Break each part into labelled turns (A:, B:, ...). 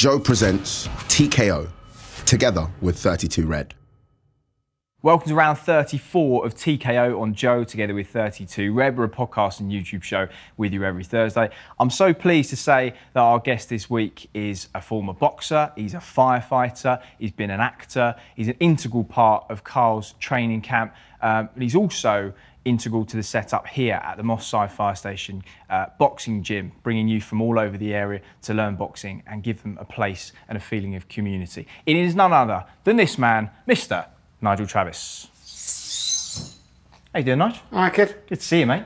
A: Joe presents TKO, together with 32 Red.
B: Welcome to round 34 of TKO on Joe, together with 32 Red. We're a podcast and YouTube show with you every Thursday. I'm so pleased to say that our guest this week is a former boxer, he's a firefighter, he's been an actor, he's an integral part of Carl's training camp, and he's also integral to the setup here at the Moss Side Fire Station boxing gym, bringing youth from all over the area to learn boxing and give them a place and a feeling of community. It is none other than this man, Mr. Nigel Travis. How you doing, Nigel?
C: All right, kid.
B: Good to see you, mate.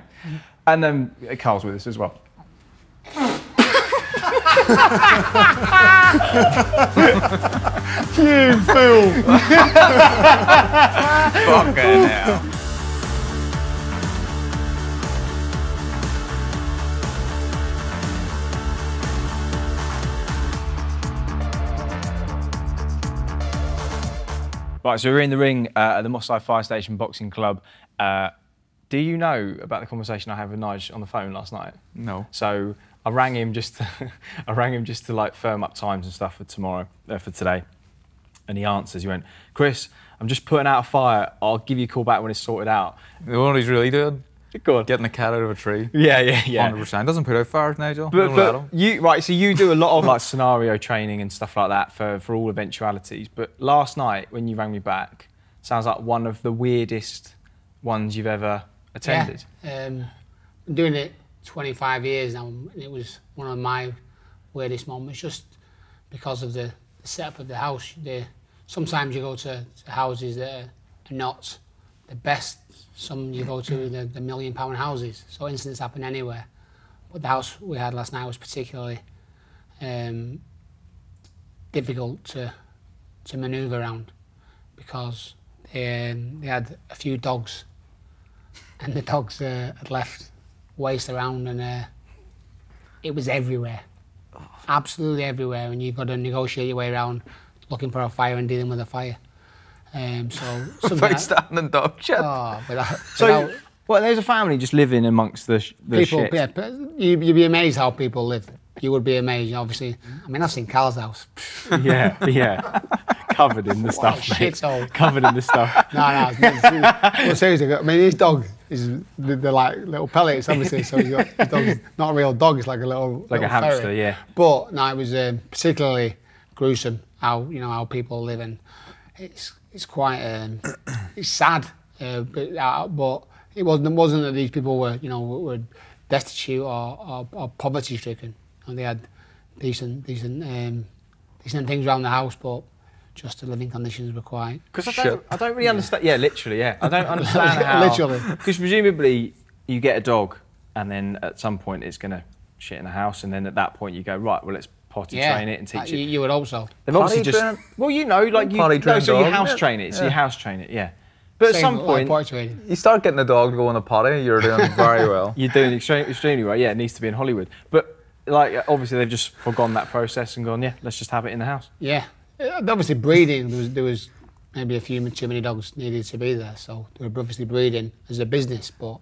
B: And Carl's with us as well.
C: You fool!
B: Fucking hell. Right, so we're in the ring at the Moss Side Fire Station Boxing Club. Do you know about the conversation I had with Nigel on the phone last night?
D: No.
B: So I rang him just to like firm up times and stuff for tomorrow, for today. And he answers. He went, "Chris, I'm just putting out a fire. I'll give you a call back when it's sorted out."
D: You know what he's really doing?
B: Go on.
D: Getting a cat out of a tree.
B: Yeah.
D: 100%. Doesn't put out fires, Nigel.
B: But you, right, so you do a lot of like scenario training and stuff like that for all eventualities. But last night when you rang me back, sounds like one of the weirdest ones you've ever attended.
C: Yeah, been doing it 25 years now, and it was one of my weirdest moments, just because of the setup of the house. Sometimes you go to houses that are not the best. Some you go to the £1 million houses, so incidents happen anywhere. But the house we had last night was particularly difficult to manoeuvre around, because they had a few dogs, and the dogs had left waste around, and it was everywhere, absolutely everywhere, and you've got to negotiate your way around looking for a fire and dealing with a fire.
D: Standing dog shit.
C: Oh,
B: Well, there's a family just living amongst the
C: people.
B: shit.
C: Yeah, you'd be amazed how people live. You would be amazed, obviously. I mean, I've seen Carl's house.
B: Yeah. Covered in the stuff, mate.
C: Shithole.
B: Covered in the stuff.
C: No. Well, seriously, I mean, his dog they're like little pellets, obviously. So his dog's not a real dog. It's like a little
B: hamster,
C: ferret.
B: yeah.
C: But no, it was particularly gruesome how people live, and it's quite it's sad. But it wasn't that these people were destitute or poverty stricken. And they had decent things around the house, but just the living conditions were quite.
B: Because I don't really understand. Yeah, literally. Yeah, I don't understand how.
C: Literally.
B: Because presumably you get a dog, and then at some point it's going to shit in the house, and then at that point you go, right, well, let's potty train it and teach it.
C: You would hope so.
B: They've obviously just. Well, you house train it. So you house train it. Yeah. But at some point,
D: you start getting a dog to go on the potty, you're doing very well.
B: You're doing extremely well. Yeah, it needs to be in Hollywood. But like, obviously, they've just forgone that process and gone, yeah, let's just have it in the house.
C: Yeah, obviously breeding. There was maybe a few too many dogs needed to be there, so they were obviously breeding as a business. But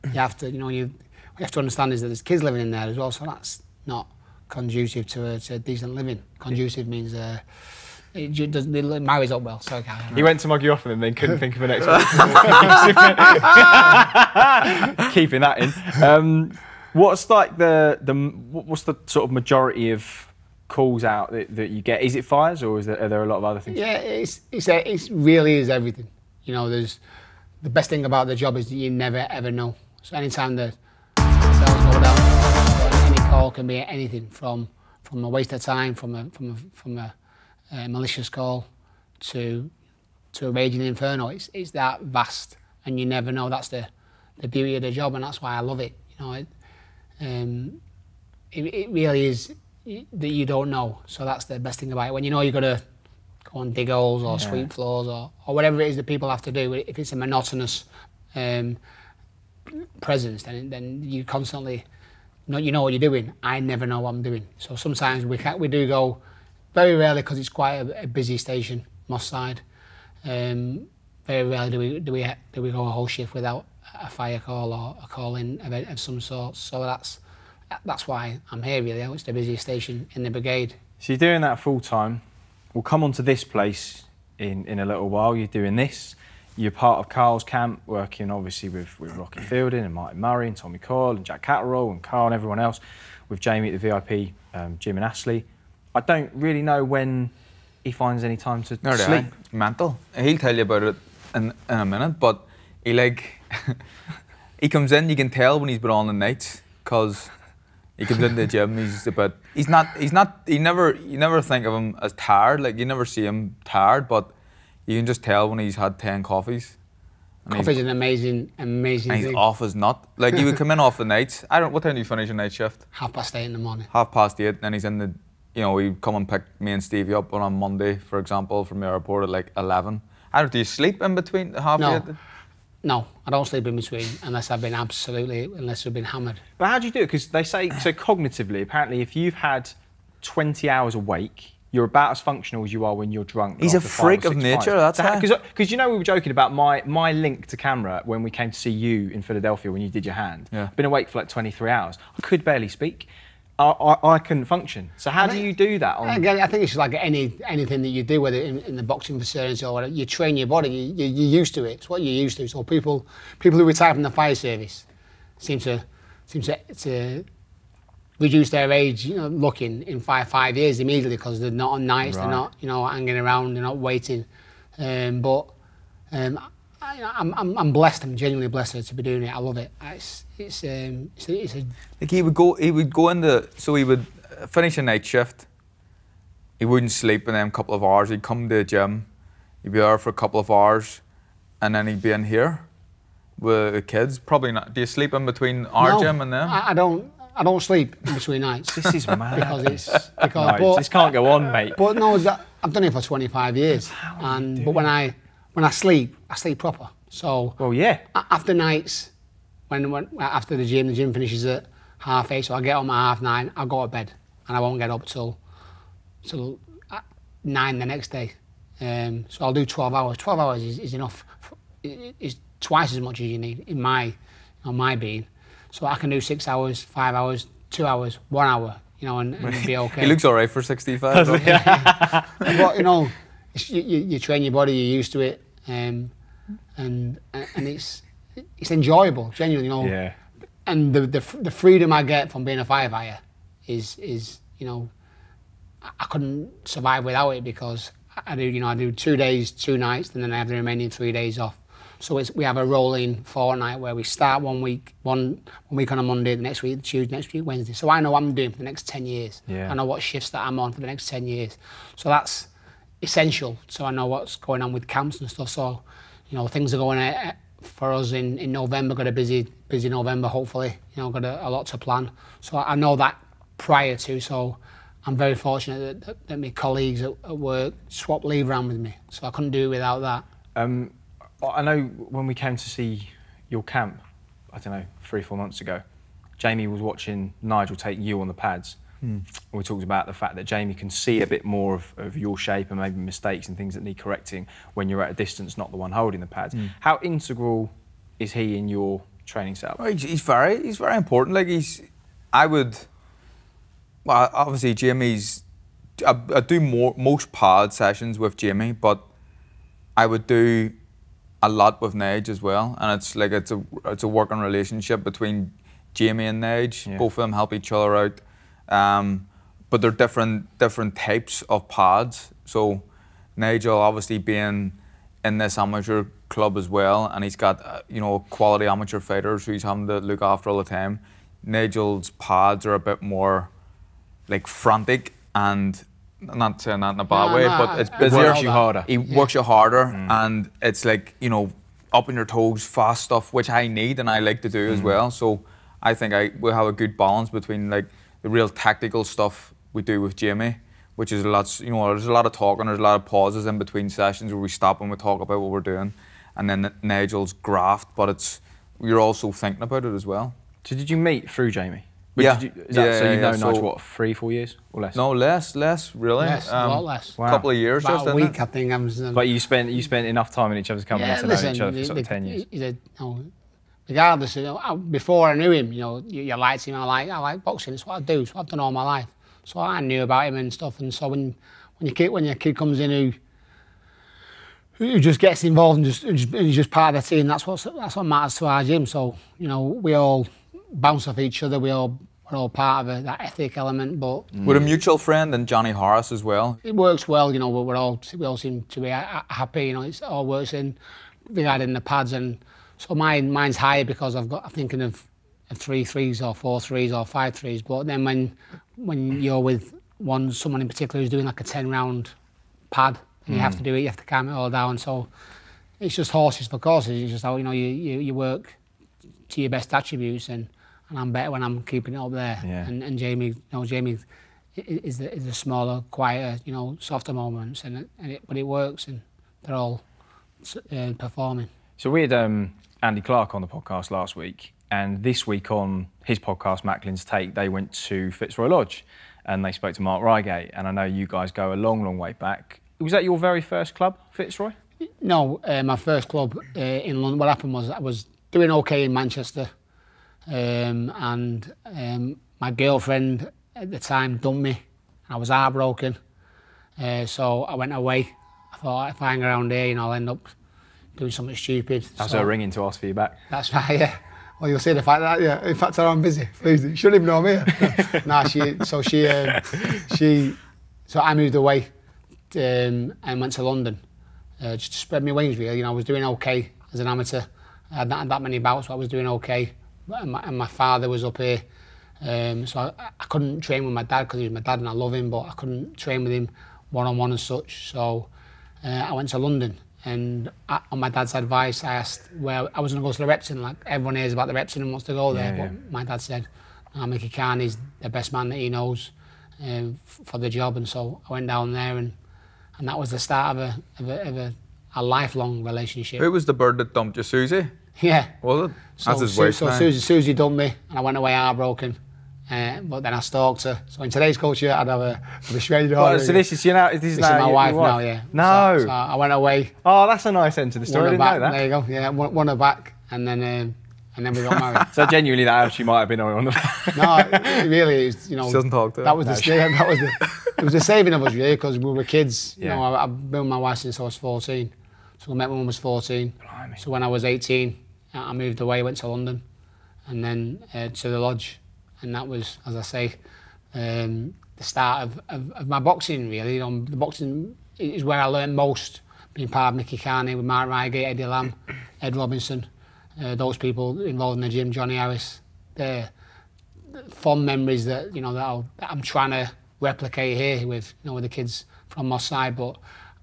C: you have to, you have to understand is that there's kids living in there as well, so that's not conducive to a decent living. Conducive means. It marries up well. Sorry,
B: he went to mug you off and then couldn't think of an next one. Keeping that in. What's like what's the sort of majority of calls out that you get? Is it fires, or are there a lot of other things?
C: Yeah, it really is everything. There's the best thing about the job is that you never ever know. So anytime the cells go down, any call can be anything from a waste of time, from a malicious call to a raging inferno. It's that vast, and you never know. That's the beauty of the job, and that's why I love it. It really is that you don't know. So that's the best thing about it. When you've got to go and dig holes or sweep floors or whatever it is that people have to do. If it's a monotonous presence, then you constantly you know what you're doing. I never know what I'm doing. So sometimes we do go. Very rarely, because it's quite a busy station, Moss Side. Very rarely do we go a whole shift without a fire call or a call in of some sort. So that's why I'm here really. It's the busiest station in the brigade.
B: So you're doing that full time. We'll come on to this place in a little while. You're doing this. You're part of Carl's camp, working obviously with Rocky Fielding and Martin Murray and Tommy Coyle and Jack Catterall and Carl and everyone else, with Jamie at the VIP gym in Astley. I don't really know when he finds any time to sleep.
D: It's mental. He'll tell you about it in a minute, but he he comes in, you can tell when he's been on the nights, because he comes into the gym, you never think of him as tired, like you never see him tired, but you can just tell when he's had 10 coffees.
C: Coffee's an amazing
D: and he's
C: thing.
D: off his nut. Like he would come in off the nights. What time do you finish your night shift?
C: 8:30 in the morning.
D: 8:30, then he's in the, he'd come and pick me and Stevie up on a Monday, for example, from the airport at like 11. Do you sleep in between half eight?
C: No, I don't sleep in between unless I've been hammered.
B: But how do you do it? Because they say, so cognitively, apparently if you've had 20 hours awake, you're about as functional as you are when you're drunk.
D: He's a freak of nature, that's how.
B: Because we were joking about my link to camera when we came to see you in Philadelphia when you did your hand.
D: Yeah.
B: Been awake for like 23 hours. I could barely speak. I couldn't function. So how do you do that?
C: Again, I think it's like anything that you do, whether in the boxing facility or whatever, you train your body, you're used to it. It's what you're used to. So people who retire from the fire service seem to reduce their age, looking in 5 years immediately, because they're not on nights, They're not, hanging around, they're not waiting. I'm blessed. I'm genuinely blessed to be doing it. I love it. It's a.
D: Like he would go into, so he would finish a night shift. He wouldn't sleep in them couple of hours. He'd come to the gym. He'd be there for a couple of hours, and then he'd be in here with the kids. Probably not. Do you sleep in between our gym and them?
C: I don't sleep in between nights.
B: This is mad.
C: Because
B: this can't go on, mate.
C: But no, I've done it for 25 years, but when I sleep proper. So
B: well, yeah.
C: After nights, after the gym finishes at 8:30, so I get home at 9:30. I'll go to bed, and I won't get up till 9 the next day. So I'll do 12 hours. 12 hours is enough. It's twice as much as you need in my being. So I can do 6 hours, 5 hours, 2 hours, 1 hour, and be okay.
D: He looks all right for 65.
C: But you train your body, you're used to it, and it's enjoyable, genuinely,
B: Yeah.
C: And the freedom I get from being a firefighter is I couldn't survive without it, because I do 2 days, 2 nights, and then I have the remaining 3 days off. So we have a rolling fortnight where we start one week on a Monday, the next week Tuesday, next week Wednesday. So I know what I'm doing for the next 10 years.
B: Yeah.
C: I know what shifts that I'm on for the next 10 years. So that's essential. So I know what's going on with camps and stuff. So, things are going for us in November. Got a busy November, hopefully. Got a lot to plan. So I know that prior to. So I'm very fortunate that my colleagues at work swap leave around with me. So I couldn't do it without that.
B: I know when we came to see your camp, I don't know, 3-4 months ago, Jamie was watching Nigel take you on the pads. We talked about the fact that Jamie can see a bit more of your shape and maybe mistakes and things that need correcting when you're at a distance, not the one holding the pads. How integral is he in your training setup?
D: Well, he's very important. Like obviously Jamie's, I do most pad sessions with Jamie, but I would do a lot with Nige as well, and it's a working relationship between Jamie and Nige.
B: Yeah.
D: Both of them help each other out, but they're different types of pads. So Nigel, obviously being in this amateur club as well, and he's got quality amateur fighters who he's having to look after all the time. Nigel's pads are a bit more like frantic, and I'm not saying that in a bad way, but it's busier.
B: Works you harder.
D: He works you harder, and it's like, up on your toes, fast stuff, which I need and I like to do as well. So I think we have a good balance between like the real tactical stuff we do with Jamie, which is there's a lot of talking, there's a lot of pauses in between sessions where we stop and we talk about what we're doing, and then Nigel's graft, but you're also thinking about it as well.
B: So did you meet through Jamie?
D: Yeah.
B: So you've known Nigel, what, 3-4 years or less?
D: No, less, really.
C: A lot less.
B: Wow.
D: A couple of years,
C: About
D: just
C: a week, I think.
B: But you spent enough time in each other's company to know each other for sort of 10 years.
C: Regardless, before I knew him, you liked him. I like boxing. It's what I do. It's what I've done all my life. So I knew about him and stuff. And so when your kid comes in who just gets involved and is just part of the team, that's what matters to our gym. So, you know, we all bounce off each other. We're all part of that ethic element. But
D: with a mutual friend and Johnny Harris as well.
C: It works well, you know. We all seem to be happy. You know, it all works in regarding the pads, and so mine's higher because I'm thinking of 3 threes or 4 threes or 5 threes. But then when you're with someone in particular who's doing like a 10-round pad, and you have to do it, you have to calm it all down. So it's just horses for courses. It's just how, you know, you work to your best attributes, and I'm better when I'm keeping it up there.
B: Yeah.
C: And Jamie, you know, Jamie is the smaller, quieter, you know, softer moments, but it works, and they're all performing.
B: So we had Andy Clark on the podcast last week, and this week on his podcast, Macklin's Take, they went to Fitzroy Lodge, and they spoke to Mark Reigate, and I know you guys go a long, long way back. Was that your very first club, Fitzroy?
C: No, my first club in London. What happened was I was doing okay in Manchester, and my girlfriend at the time dumped me. I was heartbroken, so I went away. I thought, if I hang around here, you know, I'll end up doing something stupid.
B: That's her ringing to ask for you back.
C: That's right, yeah. Well, you'll see the fact that, yeah. In fact, I'm busy. Please, you shouldn't even know I'm here. So I moved away and went to London just to spread my wings, really. You know, I was doing okay as an amateur. I hadn't had that many bouts, but I was doing okay. And my father was up here, so I couldn't train with my dad because he was my dad and I love him, but I couldn't train with him one-on-one and such. So I went to London, and on my dad's advice, I asked where I was going to go to the Repton. Like, everyone hears about the Repton and wants to go there, but my dad said, Mickey Carney's the best man that he knows for the job. And so I went down there, and that was the start of a lifelong relationship.
D: Who was the bird that dumped you, Susie?
C: Yeah.
D: Was it? That's his wife.
C: So Susie dumped me, and I went away heartbroken. But then I stalked her. So in today's culture, I'd have a shredded heart.
B: So this is
C: my wife now, yeah.
B: No.
C: So I went away.
B: Oh, that's a nice end to the story. I didn't know that.
C: There you go. Yeah, won her back, and then we got married.
B: So genuinely, that actually might have been on the back.
C: No, it really is. You know,
D: she doesn't talk to her.
C: That was it was the saving of us, really, because we were kids.
B: Yeah.
C: You know, I've been with my wife since I was 14. So I met when I was 14.
B: Blimey.
C: So when I was 18, I moved away, went to London, and then to the lodge. And that was, as I say, the start of my boxing, really. You know, the boxing is where I learned most, being part of Mickey Carney with Mark Reigate, Eddie Lamb, Ed Robinson, those people involved in the gym, Johnny Harris. They're fond memories that, you know, that I'm trying to replicate here with, you know, with the kids from my side, but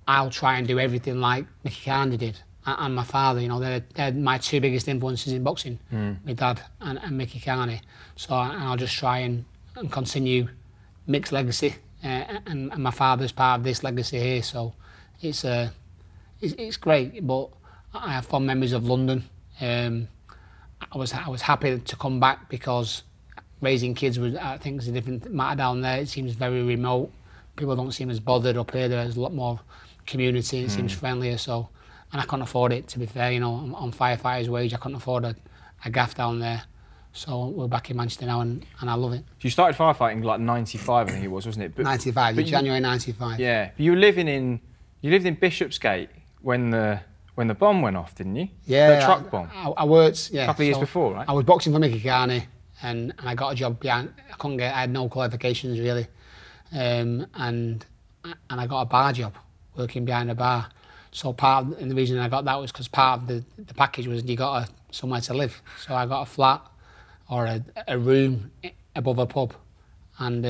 C: I'll try and do everything like Mickey Carney did. And my father, you know, they're my 2 biggest influences in boxing, my dad and Mickey Carney. So I'll just try and continue Mick's legacy, and my father's part of this legacy here. So it's great, but I have fond memories of London. I was happy to come back because raising kids I think is a different matter down there. It seems very remote. People don't seem as bothered. Up here there's a lot more community. It seems friendlier. So. And I couldn't afford it, to be fair, you know, on firefighter's wage. I couldn't afford a gaff down there. So we're back in Manchester now, and I love it.
B: So you started firefighting like 95, I think it was, wasn't it?
C: 95, January 95.
B: Yeah. But you lived in Bishopsgate when the bomb went off, didn't you?
C: Yeah.
B: The truck bomb.
C: I worked, yeah.
B: A couple of years before, right?
C: I was boxing for Mickey Carney, and I got a job behind. I had no qualifications really, and I got a bar job, working behind a bar. So and the reason I got that was because part of the package was you got somewhere to live. So I got a flat or a room above a pub, and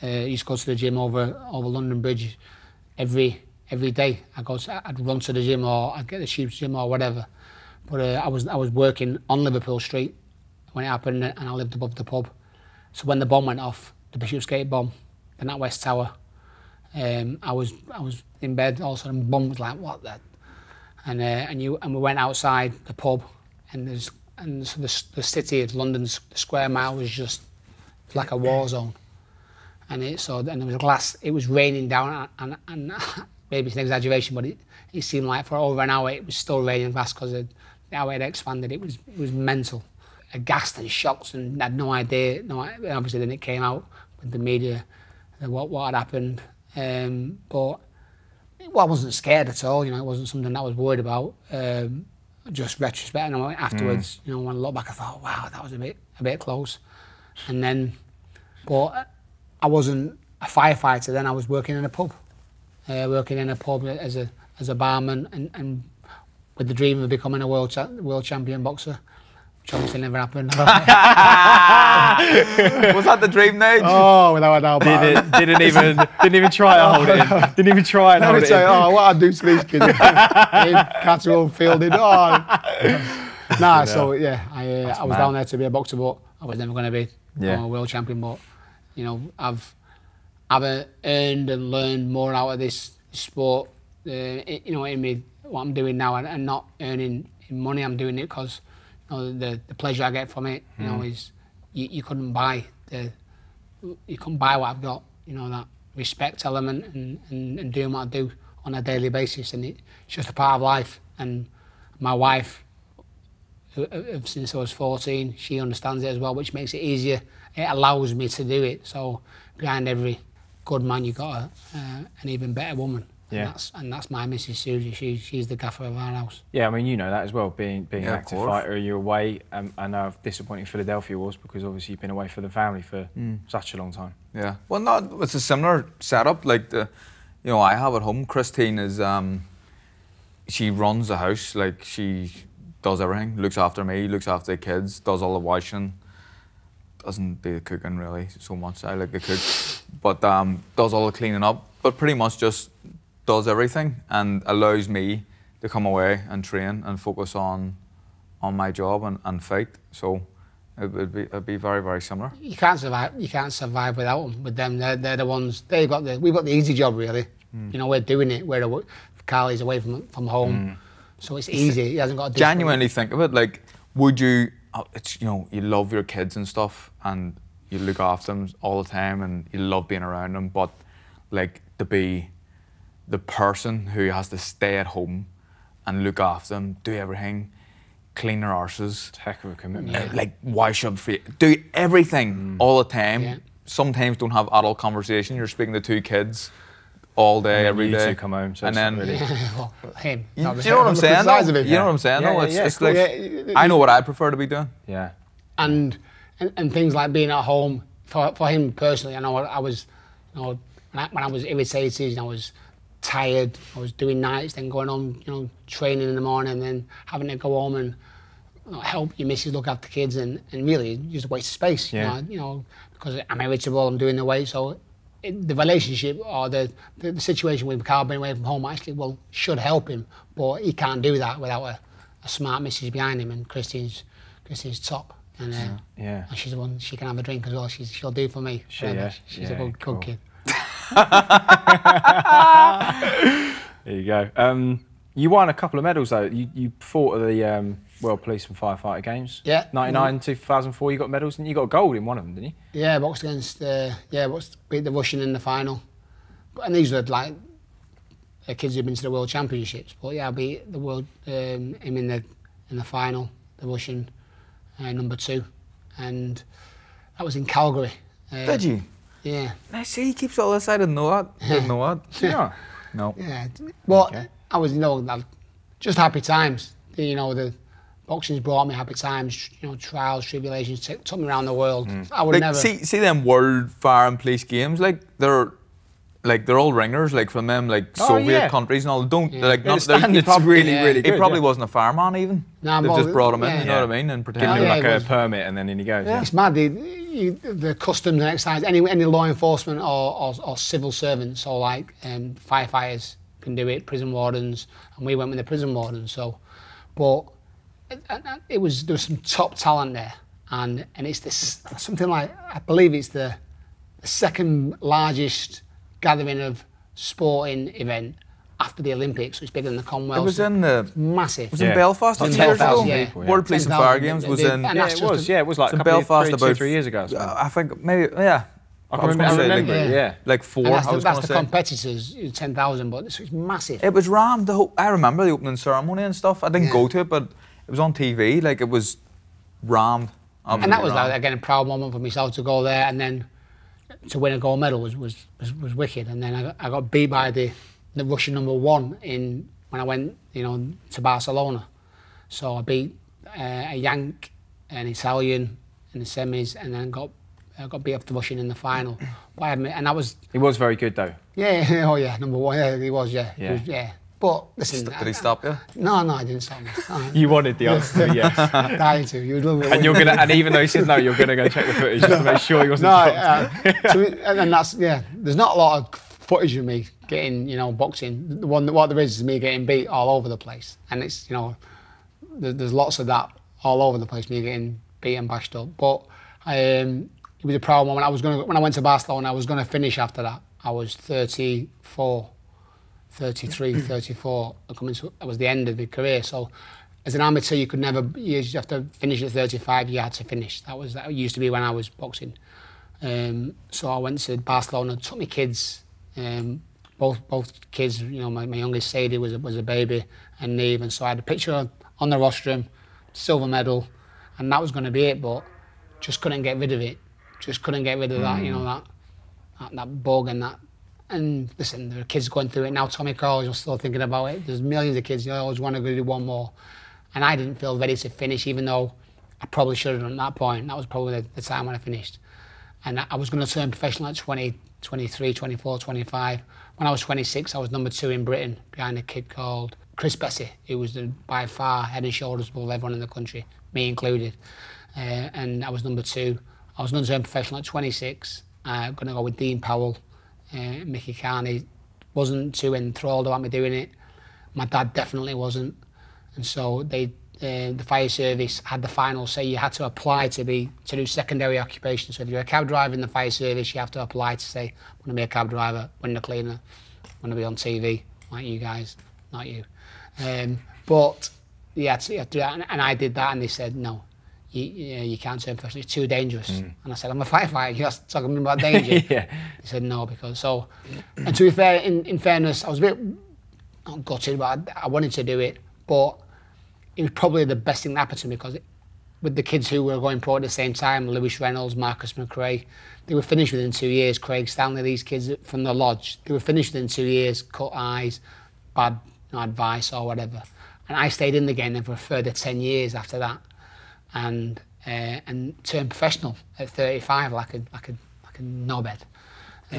C: used to go to the gym over London Bridge every day. I'd run to the gym, or I'd get the Sheep's gym or whatever. But I was working on Liverpool Street when it happened, and I lived above the pub. So when the bomb went off, the Bishopsgate bomb, the NatWest Tower. I was in bed, all of a sudden, bomb was like, what the? And we went outside the pub, and so the city of London's Square Mile was just like a war zone. And there was glass. It was raining down, and maybe it's an exaggeration, but it seemed like for over an hour it was still raining glass because how it had expanded. It was mental. Aghast and shocked, and had no idea. No, obviously then it came out the media, what had happened. But I wasn't scared at all. You know, it wasn't something that I was worried about. Just retrospect, and afterwards, you know, when I look back, I thought, wow, that was a bit close. And then, but I wasn't a firefighter then. I was working in a pub, as a barman, and with the dream of becoming a world champion boxer, which obviously never happened.
D: Was that the dream, Nige?
C: Oh, without a doubt.
B: Didn't even try to hold it in. Didn't even try and hold it in.
C: Oh, what I'd do to these kids. Cattle fielded. Oh. Nah, so yeah, I was down there to be a boxer, but I was never going to be a world champion. But you know, I've earned and learned more out of this sport. You know, in me, what I'm doing now, and not earning money. I'm doing it because you know, the pleasure I get from it. You know, is you couldn't buy what I've got. You know, that respect element and doing what I do on a daily basis, and it's just a part of life. And my wife, since I was 14, she understands it as well, which makes it easier. It allows me to do it. So behind every good man, you got an even better woman.
B: Yeah.
C: And that's my Mrs. Susie. She's the gaffer of our house.
B: Yeah, I mean, you know that as well, being an active fighter, you're away. I know how disappointing Philadelphia was, because obviously you've been away from the family for such a long time.
D: Yeah, well, it's a similar setup. Like you know, I have at home. Christine is, she runs the house. Like, she does everything, looks after me, looks after the kids, does all the washing. Doesn't do the cooking really so much. I like to cook, but does all the cleaning up. But pretty much just does everything and allows me to come away and train and focus on my job and fight. So it'd be very, very similar.
C: You can't survive. You can't survive without them. With them, they're the ones. We've got the easy job really. You know, we're doing it. Carly's away from home, so it's easy. He hasn't got to
D: genuinely think of it. Like, would you? It's, you know, you love your kids and stuff, and you look after them all the time, and you love being around them. But like, to be the person who has to stay at home and look after them, do everything, clean their arses.
B: It's a heck of a commitment.
C: Yeah.
D: Like, wash up, do everything all the time. Yeah. Sometimes don't have adult conversation. You're speaking to two kids all day, every day.
B: You two come home, so
D: and then
B: really...
C: well, him.
D: You know what I'm saying? You know what I'm saying? No, it's like, I know what I prefer to be doing.
B: Yeah.
C: And things like being at home for him personally. I know I was, you know, when I was irritated and I was tired, I was doing nights, then going on, you know, training in the morning, and then having to go home and help your missus look after kids, and really just a waste of space.
B: Yeah.
C: You know, because I'm irritable, I'm doing the weight, so the relationship or the situation with Carl being away from home actually should help him, but he can't do that without a smart missus behind him, and Christine's top. And and she's the one, she can have a drink as well. She'll do for me. She's a good kid.
B: There you go. You won a couple of medals though. You fought at the World Police and Firefighter Games.
C: Yeah.
B: 99, 2004. You got medals, and you got a gold in one of them, didn't you?
C: Yeah, boxed against. Beat the Russian in the final. And these were like kids who've been to the World Championships. But yeah, I beat the world him in the final, the Russian. Number 2, and that was in Calgary.
D: Did you?
C: Yeah.
D: I see, he keeps all this. I didn't know that. Didn't know that.
B: Yeah.
D: No.
C: Yeah. Well, I was, you know, just happy times. You know, the boxing's brought me happy times. You know, trials, tribulations, took me around the world. I would never
D: see them World Fire and Police Games. Like they're all ringers, like from them, like Soviet countries and all.
B: The standard's really good.
D: He probably wasn't a fireman even.
C: Nah,
D: They've just brought him in, you know what I mean, and pretend
B: give him like a permit, and then in he goes.
C: Yeah. It's mad. The customs and excise, any law enforcement or civil servants, or like firefighters can do it, prison wardens, and we went with the prison wardens. So, but there was some top talent there, and it's this something like, I believe it's the second largest gathering of sporting event after the Olympics, so it's bigger than the Commonwealth.
D: It was in
C: massive.
D: It was in Belfast.
C: In Belfast,
D: yeah. World Police and Fire Games was in.
B: It was like a
D: Belfast
B: about 2-3 years ago.
D: I think maybe
B: I remember.
D: Like 4.
C: And that's the competitors, 10,000, but it's massive.
D: It was rammed. I remember the opening ceremony and stuff. I didn't go to it, but it was on TV. Like, it was rammed.
C: And that was like, again, a proud moment for myself to go there, and then to win a gold medal was wicked. And then I got beat by the Russian #1 when I went, you know, to Barcelona. So I beat a Yank, an Italian in the semis, and then got beat up the Russian in the final. And that was...
B: He was very good though.
C: Yeah, oh yeah, #1, yeah, he was, yeah.
B: Yeah.
C: Yeah. But listen...
D: Did he stop you?
C: No, I didn't stop me.
B: You wanted the answer, yes.
C: Dying to. You would love it.
B: And you're gonna, and even though he said no, you're gonna go check the footage just to make sure he wasn't stopped.
C: And that's, yeah, there's not a lot of footage of me getting, you know, boxing. What there is me getting beat all over the place. And it's, you know, there's lots of that all over the place, me getting beat and bashed up. But it was a problem when I went to Barcelona, I was gonna finish after that. I was 34. 33, 34, that was the end of the career. So as an amateur, you just have to finish at 35, you had to finish. That used to be when I was boxing. So I went to Barcelona, took my kids, both kids, you know, my youngest Sadie was a baby, and Neve, and so I had a picture on the rostrum, silver medal, and that was going to be it, but just couldn't get rid of it. Just couldn't get rid of that, you know, that bug and that. And listen, there are kids going through it now. Tommy Carl was still thinking about it. There's millions of kids, you know, always want to go do one more. And I didn't feel ready to finish, even though I probably should have done at that point. That was probably the time when I finished. And I was going to turn professional at 20, 23, 24, 25. When I was 26, I was #2 in Britain, behind a kid called Chris Bessie, who was by far head and shoulders above everyone in the country, me included. And I was #2. I was going to turn professional at 26. I'm going to go with Dean Powell. Mickey Carney wasn't too enthralled about me doing it. My dad definitely wasn't. And so the fire service had the final say you had to apply to do secondary occupation. So if you're a cab driver in the fire service, you have to apply to say, I'm going to be a cab driver, window cleaner, I'm going to be on TV, like you guys, not you. But you had to do that, and I did that, and they said, no, you can't turn professional, it's too dangerous. And I said, I'm a firefighter, you're talking about danger.
B: Yeah.
C: They said no, because so, and to be fair, in fairness, I was a bit, not gutted, but I wanted to do it, but it was probably the best thing that happened to me, because with the kids who were going pro at the same time, Lewis Reynolds, Marcus McRae, they were finished within 2 years. Craig Stanley, these kids from the lodge, they were finished within 2 years, cut eyes, bad advice or whatever. And I stayed in the game then for a further 10 years after that, and turned professional at 35 like a knobhead,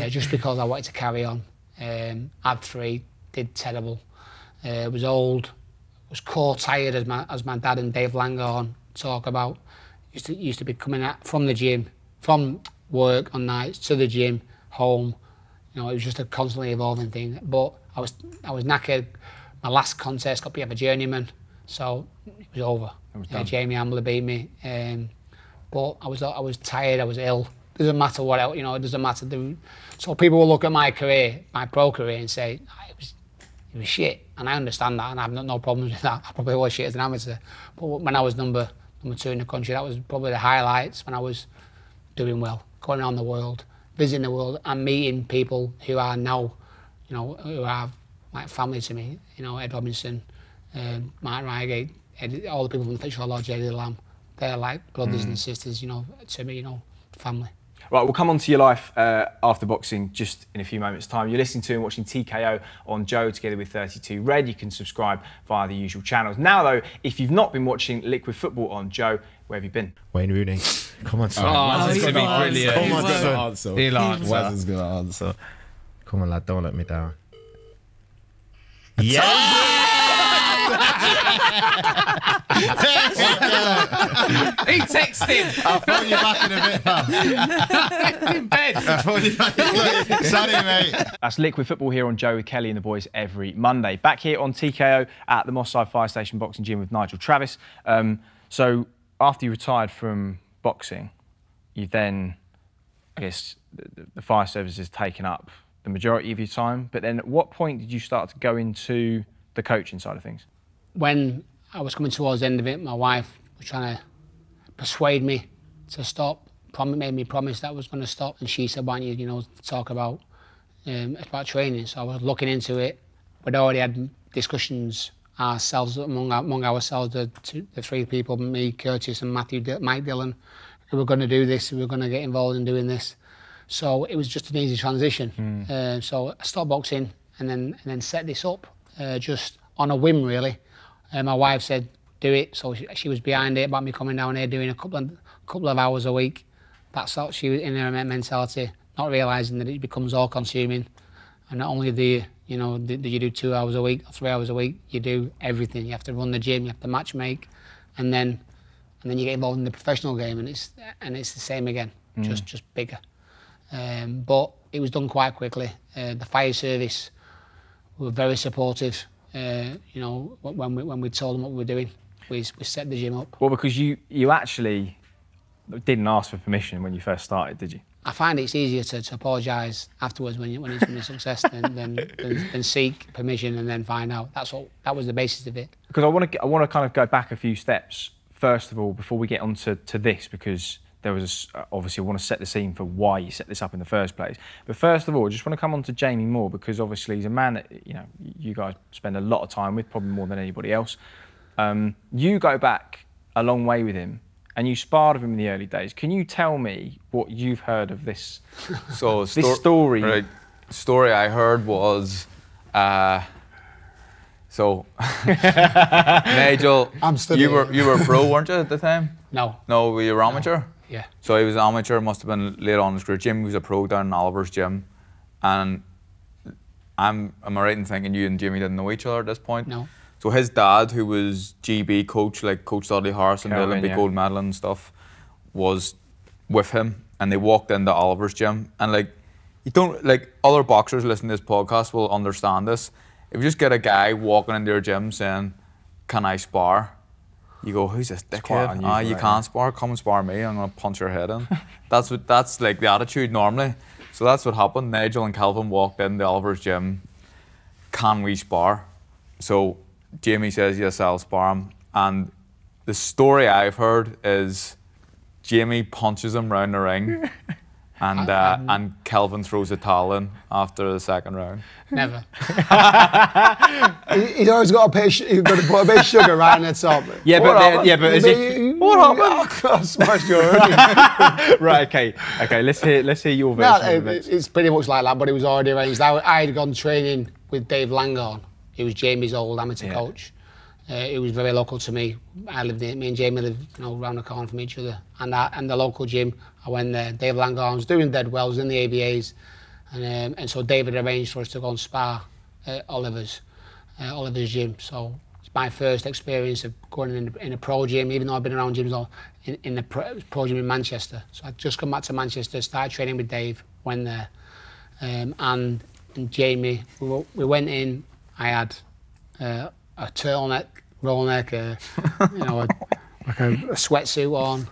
C: just because I wanted to carry on. Had 3, did terrible, was old, was core tired, as my dad and Dave Langhorne talk about. Used to be coming out from the gym, from work on nights to the gym, home. You know, it was just a constantly evolving thing. But I was knackered. My last contest got beat up a journeyman, so it was over. Jamie Ambler beat me, but I was tired. I was ill. Doesn't matter what else, you know. It doesn't matter. So people will look at my career, my pro career, and say it was shit, and I understand that, and I have no problems with that. I probably was shit as an amateur, but when I was number 2 in the country, that was probably the highlights, when I was doing well, going around the world, visiting the world, and meeting people who are now, you know, who are like family to me. You know, Ed Robinson, Mark Reigate, all the people from the Fictional Lodge, Eddie Lamb, they're like brothers and sisters, you know, to me, you know, family.
B: Right, we'll come on to your life after boxing just in a few moments' time. You're listening to and watching TKO on Joe together with 32 Red. You can subscribe via the usual channels. Now, though, if you've not been watching Liquid Football on Joe, where have you been?
E: Wayne Rooney. Come on, son.
F: Oh, this is going to be brilliant.
E: Come on,
F: He's
E: son.
F: answer. He'll answer.
E: Wes is going to answer. Come on, lad, don't let me down. Yeah!
F: He texted.
E: I'll phone you back in a bit, pal.
F: In bed.
E: I'll phone you back in a bit. Sorry, mate.
B: That's Liquid Football here on Joe with Kelly and the boys every Monday. Back here on TKO at the Moss Side Fire Station Boxing Gym with Nigel Travis. So after you retired from boxing, you then, I guess, the fire service has taken up the majority of your time. But then at what point did you start to go into the coaching side of things?
C: When I was coming towards the end of it, my wife was trying to persuade me to stop, made me promise that I was going to stop, and she said, why don't you, talk about training. So I was looking into it. We'd already had discussions ourselves, among ourselves, the 3 people, me, Curtis and Mike Dillon, who were going to do this, who were going to get involved in doing this. So it was just an easy transition. So I stopped boxing and then set this up just on a whim, really. My wife said, do it. So she was behind it about me coming down here doing a couple of hours a week. That's how she was in her mentality, not realising that it becomes all consuming. And not only do you do 2 hours a week or 3 hours a week, you do everything. You have to run the gym, you have to match make, and then you get involved in the professional game, and it's the same again, just bigger. But it was done quite quickly. The fire service were very supportive. When we told them what we were doing, we set the gym up.
B: Well, because you actually didn't ask for permission when you first started, did you?
C: I find it's easier to apologise afterwards when it's been a success than seek permission and then find out. That was the basis of it.
B: Because I want to kind of go back a few steps first of all before we get onto this, because there was obviously I want to set the scene for why you set this up in the first place. But first of all, I just want to come on to Jamie Moore, because obviously he's a man that you guys spend a lot of time with, probably more than anybody else. You go back a long way with him, and you sparred with him in the early days. Can you tell me what you've heard of this?
D: So
B: this story.
D: Right, story I heard was, Nigel, you were pro, weren't you, at the time?
C: No.
D: No, were you amateur?
C: Yeah.
D: So he was amateur, must have been late on in his career. Jim was a pro down in Oliver's gym, and am I right in thinking you and Jimmy didn't know each other at this point?
C: No.
D: So his dad, who was GB coach, like Coach Dudley Harrison, the Olympic gold medal and stuff, was with him, and they walked into Oliver's gym, and other boxers listening to this podcast will understand this. If you just get a guy walking into your gym saying, "Can I spar?" You go, "Who's this dickhead? You can't spar. Come and spar me. I'm gonna punch your head in." That's like the attitude normally. So that's what happened. Nigel and Calvin walked into Oliver's gym. Can we spar? So Jamie says, "Yes, I'll spar him." And the story I've heard is Jamie punches him round the ring, and Calvin throws a towel in after the second round.
C: Never. He's always got to put a bit of sugar right on the top.
B: Yeah, but as if
C: what happened? I smashed your
B: Right. Okay. Let's hear your version.
C: No, it's pretty much like that, but it was already arranged. I had gone training with Dave Langorn. He was Jamie's old amateur coach. It was very local to me. Me and Jamie lived around the corner from each other. And the local gym, I went there. Dave Langorn was doing dead well, was in the ABAs. And so David arranged for us to go and spar at Oliver's gym. So it's my first experience of going in a pro gym, even though I've been around gyms in the pro gym in Manchester. So I'd just come back to Manchester, started training with Dave, went there. And Jamie, we went in, I had a turtleneck, roll neck, a sweatsuit on,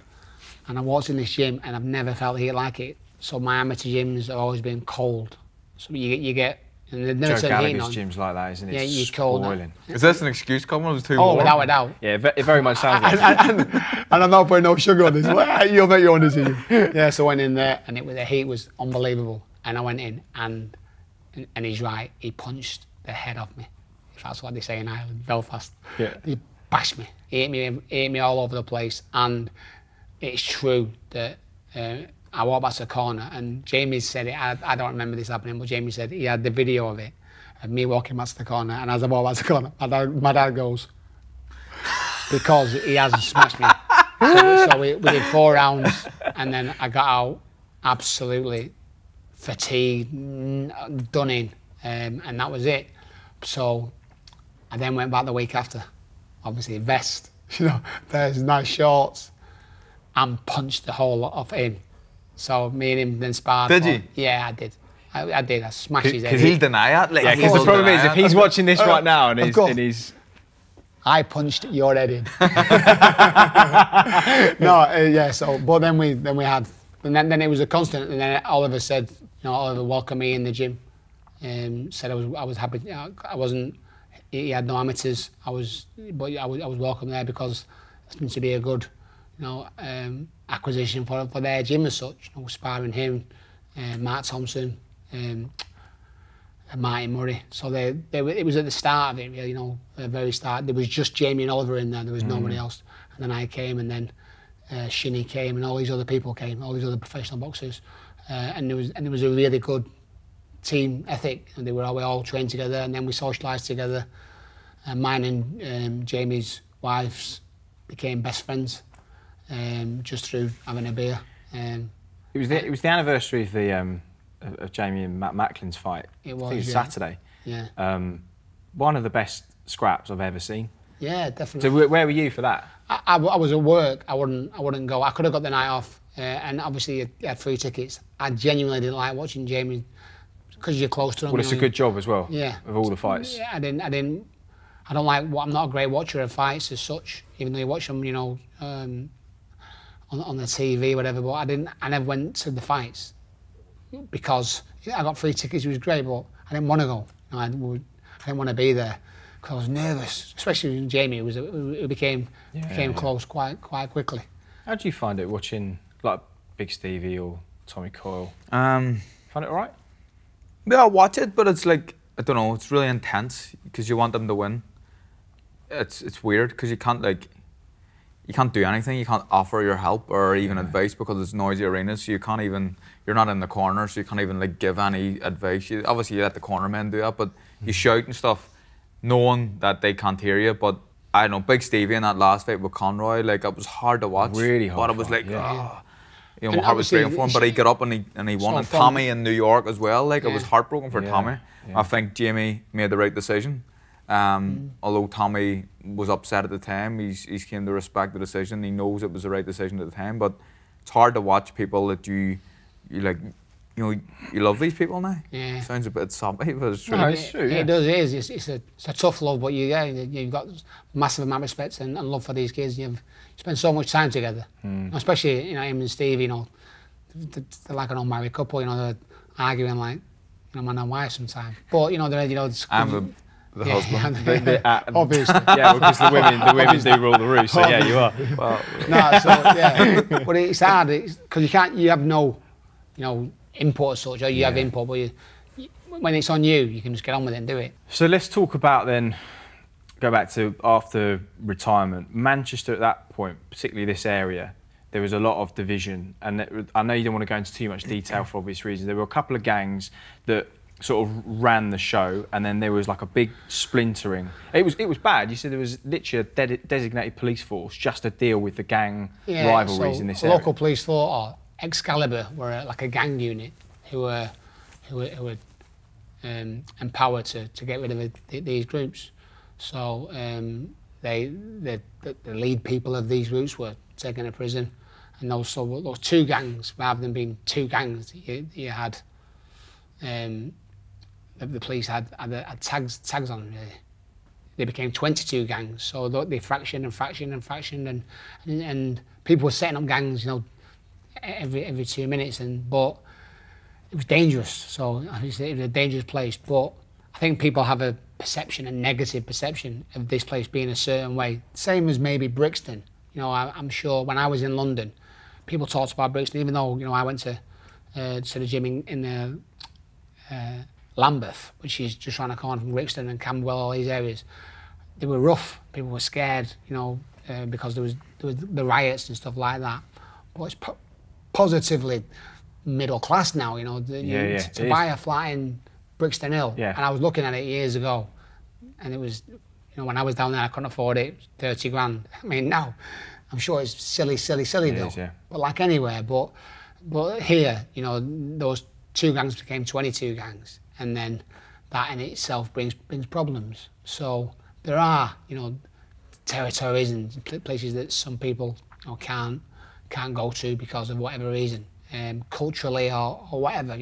C: and I walked in this gym and I've never felt heat like it. So my amateur gyms have always been cold. So you get, and they've never
B: Joe
C: turned heat on.
B: Gallagher's gym's like that, isn't it?
C: Yeah, you're
B: spoiling.
D: Is this an excuse, Colin? It was too
C: Oh,
D: warm?
C: without a doubt.
B: Yeah, it very much sounds like it.
C: And I'm not putting no sugar on this. You'll bet you're on this. Yeah, so I went in there and the heat was unbelievable. And I went in and he's right, he punched the head off me. If that's what they say in Ireland, Belfast. Yeah. He bashed me. He ate me all over the place. And it's true that I walked back to the corner and Jamie said it, I don't remember this happening, but Jamie said he had the video of it, of me walking back to the corner, and as I walked back to the corner, my dad goes, because he hasn't smashed me. So we did 4 rounds, and then I got out absolutely fatigued, done in, and that was it. So I then went back the week after, obviously vest, there's nice shorts, and punched the whole lot off him. So me and him then sparred.
D: Did you?
C: Yeah, I did. I did. I smashed his head.
D: Because he'll deny it.
B: Yeah, because the problem is, if he's watching this right now and he's
C: I punched your head in. Yeah. So, but then we had, and then it was a constant. And then Oliver said, Oliver welcomed me in the gym, said I was happy. I wasn't. He had no amateurs. I was welcome there because it seemed to be a good, acquisition for their gym as such. Sparring him, Mark Thompson, and Martin Murray. So it was at the start of it, really, the very start. There was just Jamie and Oliver in there. There was nobody else. And then I came, and then Shinny came, and all these other people came, all these other professional boxers. and there was a really good team ethic, and we all trained together, and then we socialised together. And mine and Jamie's wives became best friends just through having a beer.
B: It was the anniversary of the of Jamie and Matt Macklin's fight.
C: It was,
B: I think it was
C: yeah.
B: Saturday.
C: Yeah.
B: One of the best scraps I've ever seen.
C: Yeah, definitely.
B: So where were you for that?
C: I was at work. I wouldn't go. I could have got the night off, and obviously you had free tickets. I genuinely didn't like watching Jamie because you're close to him.
B: Well, it's a good job as well.
C: Yeah.
B: Of all the fights.
C: Yeah, I don't like. I'm not a great watcher of fights as such, even though you watch them, on the TV, whatever. But I never went to the fights because I got free tickets. It was great, but I didn't want to go. I didn't want to be there because I was nervous, especially with Jamie. It became close quite quickly.
B: How do you find it watching like Big Stevie or Tommy Coyle?
D: Um,
B: Find it all right?
D: Yeah, I watch it, but it's like, I don't know, it's really intense because you want them to win. It's weird because you can't do anything. You can't offer your help or even advice because it's noisy arenas. So you can't even, you're not in the corner, so you can't even like give any advice. Obviously you let the corner men do that, but you shout and stuff, knowing that they can't hear you. But I don't know, Big Stevie in that last fight with Conroy, like it was hard to watch.
B: Really hard.
D: But it was like, you know,
C: And
D: my heart was
C: obviously
D: breaking for him. But he got up and he won.
C: not
D: And
C: fun.
D: Tommy in New York as well. Like it was
C: Yeah.
D: heartbroken for
B: Yeah,
D: Tommy.
B: yeah.
D: I think Jamie made the right decision. Although Tommy was upset at the time, he's came to respect the decision. He knows it was the right decision at the time. But it's hard to watch people that you like, you love these people now.
C: Yeah.
D: Sounds a bit soppy, but it's true.
B: No, it's true. Yeah.
C: It does. It is. It's a tough love, but you've got massive amount of respect and love for these kids. You spend so much time together, especially him and Steve. They're like an unmarried couple. They're arguing like man and wife sometimes. But they're
D: I'm the husband.
C: obviously.
B: Yeah, because the women do rule the roost. So yeah, you are.
D: Well,
C: No, so yeah, but it's hard because you have no, input as such, or you have input, but when it's on you, you can just get on with it and do it.
B: So let's talk about then, go back to after retirement. Manchester at that point, particularly this area, there was a lot of division. And I know you don't want to go into too much detail for obvious reasons. There were a couple of gangs that sort of ran the show, and then there was like a big splintering. It was bad. You said there was literally a designated police force just to deal with the gang rivalries in this area.
C: Local police force or Excalibur were like a gang unit who were empowered to get rid of these groups. So the lead people of these groups were taken to prison, and those two gangs, rather than being two gangs, you had the police had tags on them. Really. They became 22 gangs, so they fractioned and people were setting up gangs, every 2 minutes, but it was dangerous. So obviously it was a dangerous place. But I think people have a negative perception of this place being a certain way. Same as maybe Brixton. I'm sure when I was in London, people talked about Brixton, even though I went to the gym in Lambeth, which is just around the corner from Brixton and Camberwell, all these areas. They were rough. People were scared, because there was the riots and stuff like that. But it's positively middle class now, to buy a flat in Brixton Hill. Yeah. And I was looking at it years ago, and it was, when I was down there, I couldn't afford it. 30 grand. I mean, now I'm sure it's silly though.
B: Is, yeah.
C: But like anywhere, but here, those two gangs became 22 gangs, and then that in itself brings problems. So there are, territories and places that some people can't go to because of whatever reason, culturally or whatever,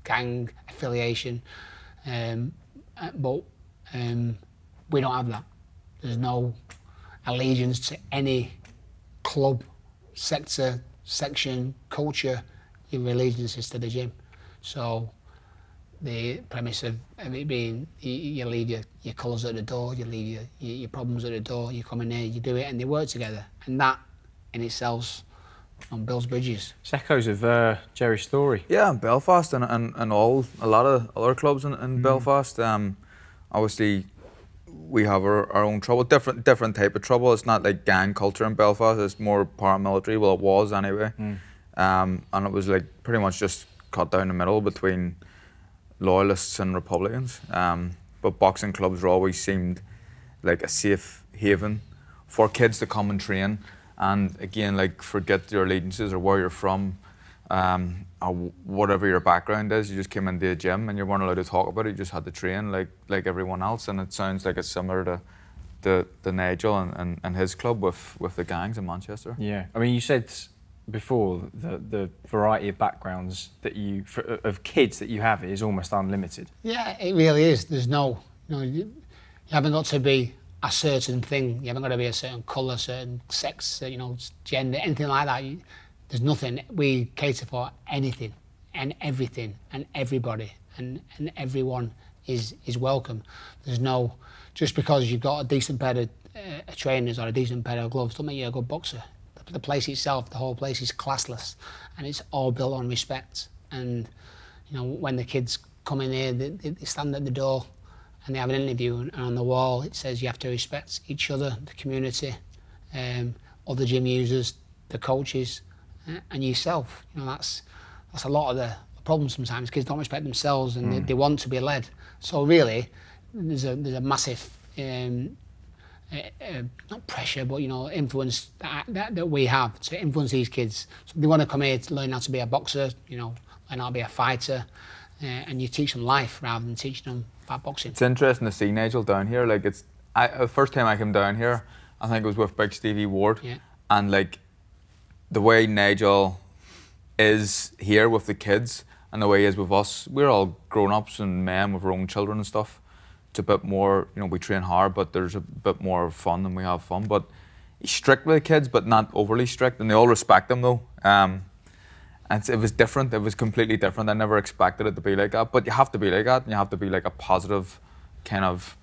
C: gang affiliation. But we don't have that. There's no allegiance to any club, sector, section, culture. Your allegiance is to the gym. So the premise of it being you leave your colours at the door, you leave your problems at the door, you come in here, you do it, and they work together. And that in itself builds bridges.
B: It's echoes of Jerry's story.
D: Yeah, Belfast and a lot of other clubs in Belfast. Obviously, we have our own trouble, different type of trouble. It's not like gang culture in Belfast. It's more paramilitary. Well, it was anyway, and it was like pretty much just cut down the middle between loyalists and Republicans. But boxing clubs were always seemed like a safe haven for kids to come and train, and again, like, forget your allegiances or where you're from, or whatever your background is. You just came into a gym and you weren't allowed to talk about it. You just had to train like everyone else. And it sounds like it's similar to Nigel and his club with the gangs in Manchester.
B: Yeah, I mean, you said before the variety of backgrounds that of kids that you have is almost unlimited.
C: Yeah, it really is. There's no, you haven't got to be a certain thing. You haven't got to be a certain colour, certain sex, gender, anything like that. There's nothing. We cater for anything and everything and everybody, and everyone is welcome. There's no, just because you've got a decent pair of trainers or a decent pair of gloves, don't make you a good boxer. The place itself, the whole place is classless, and it's all built on respect. And when the kids come in here, they stand at the door and they have an interview, and on the wall it says you have to respect each other, the community, other gym users, the coaches, and yourself. That's a lot of the problem sometimes. Kids don't respect themselves, and they want to be led. So really, there's a massive not pressure, but influence that we have to influence these kids. So they want to come here to learn how to be a boxer, learn how to be a fighter, and you teach them life rather than teaching them about boxing.
D: It's interesting to see Nigel down here. Like, the first time I came down here, I think it was with Big Stevie Ward, and like the way Nigel is here with the kids and the way he is with us, we're all grown-ups and men with our own children and stuff. It's a bit more, we train hard, but there's a bit more fun and we have fun. But he's strict with the kids, but not overly strict, and they all respect him though. And it was different. It was completely different. I never expected it to be like that, but you have to be like that, and you have to be like a positive kind of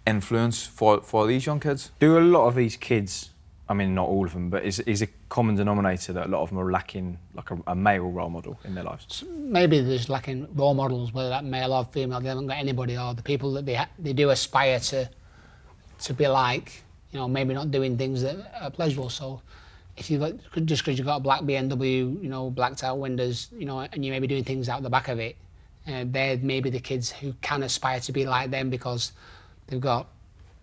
D: influence for these young kids.
B: Do a lot of these kids, I mean, not all of them, but is a common denominator that a lot of them are lacking like a male role model in their lives?
C: Maybe there's lacking role models, whether that male or female. They haven't got anybody, or the people that they do aspire to be like, maybe not doing things that are pleasurable. So if you've got, just because you've got a black BMW, blacked out windows, and you may be doing things out the back of it, they're maybe the kids who can aspire to be like them because they've got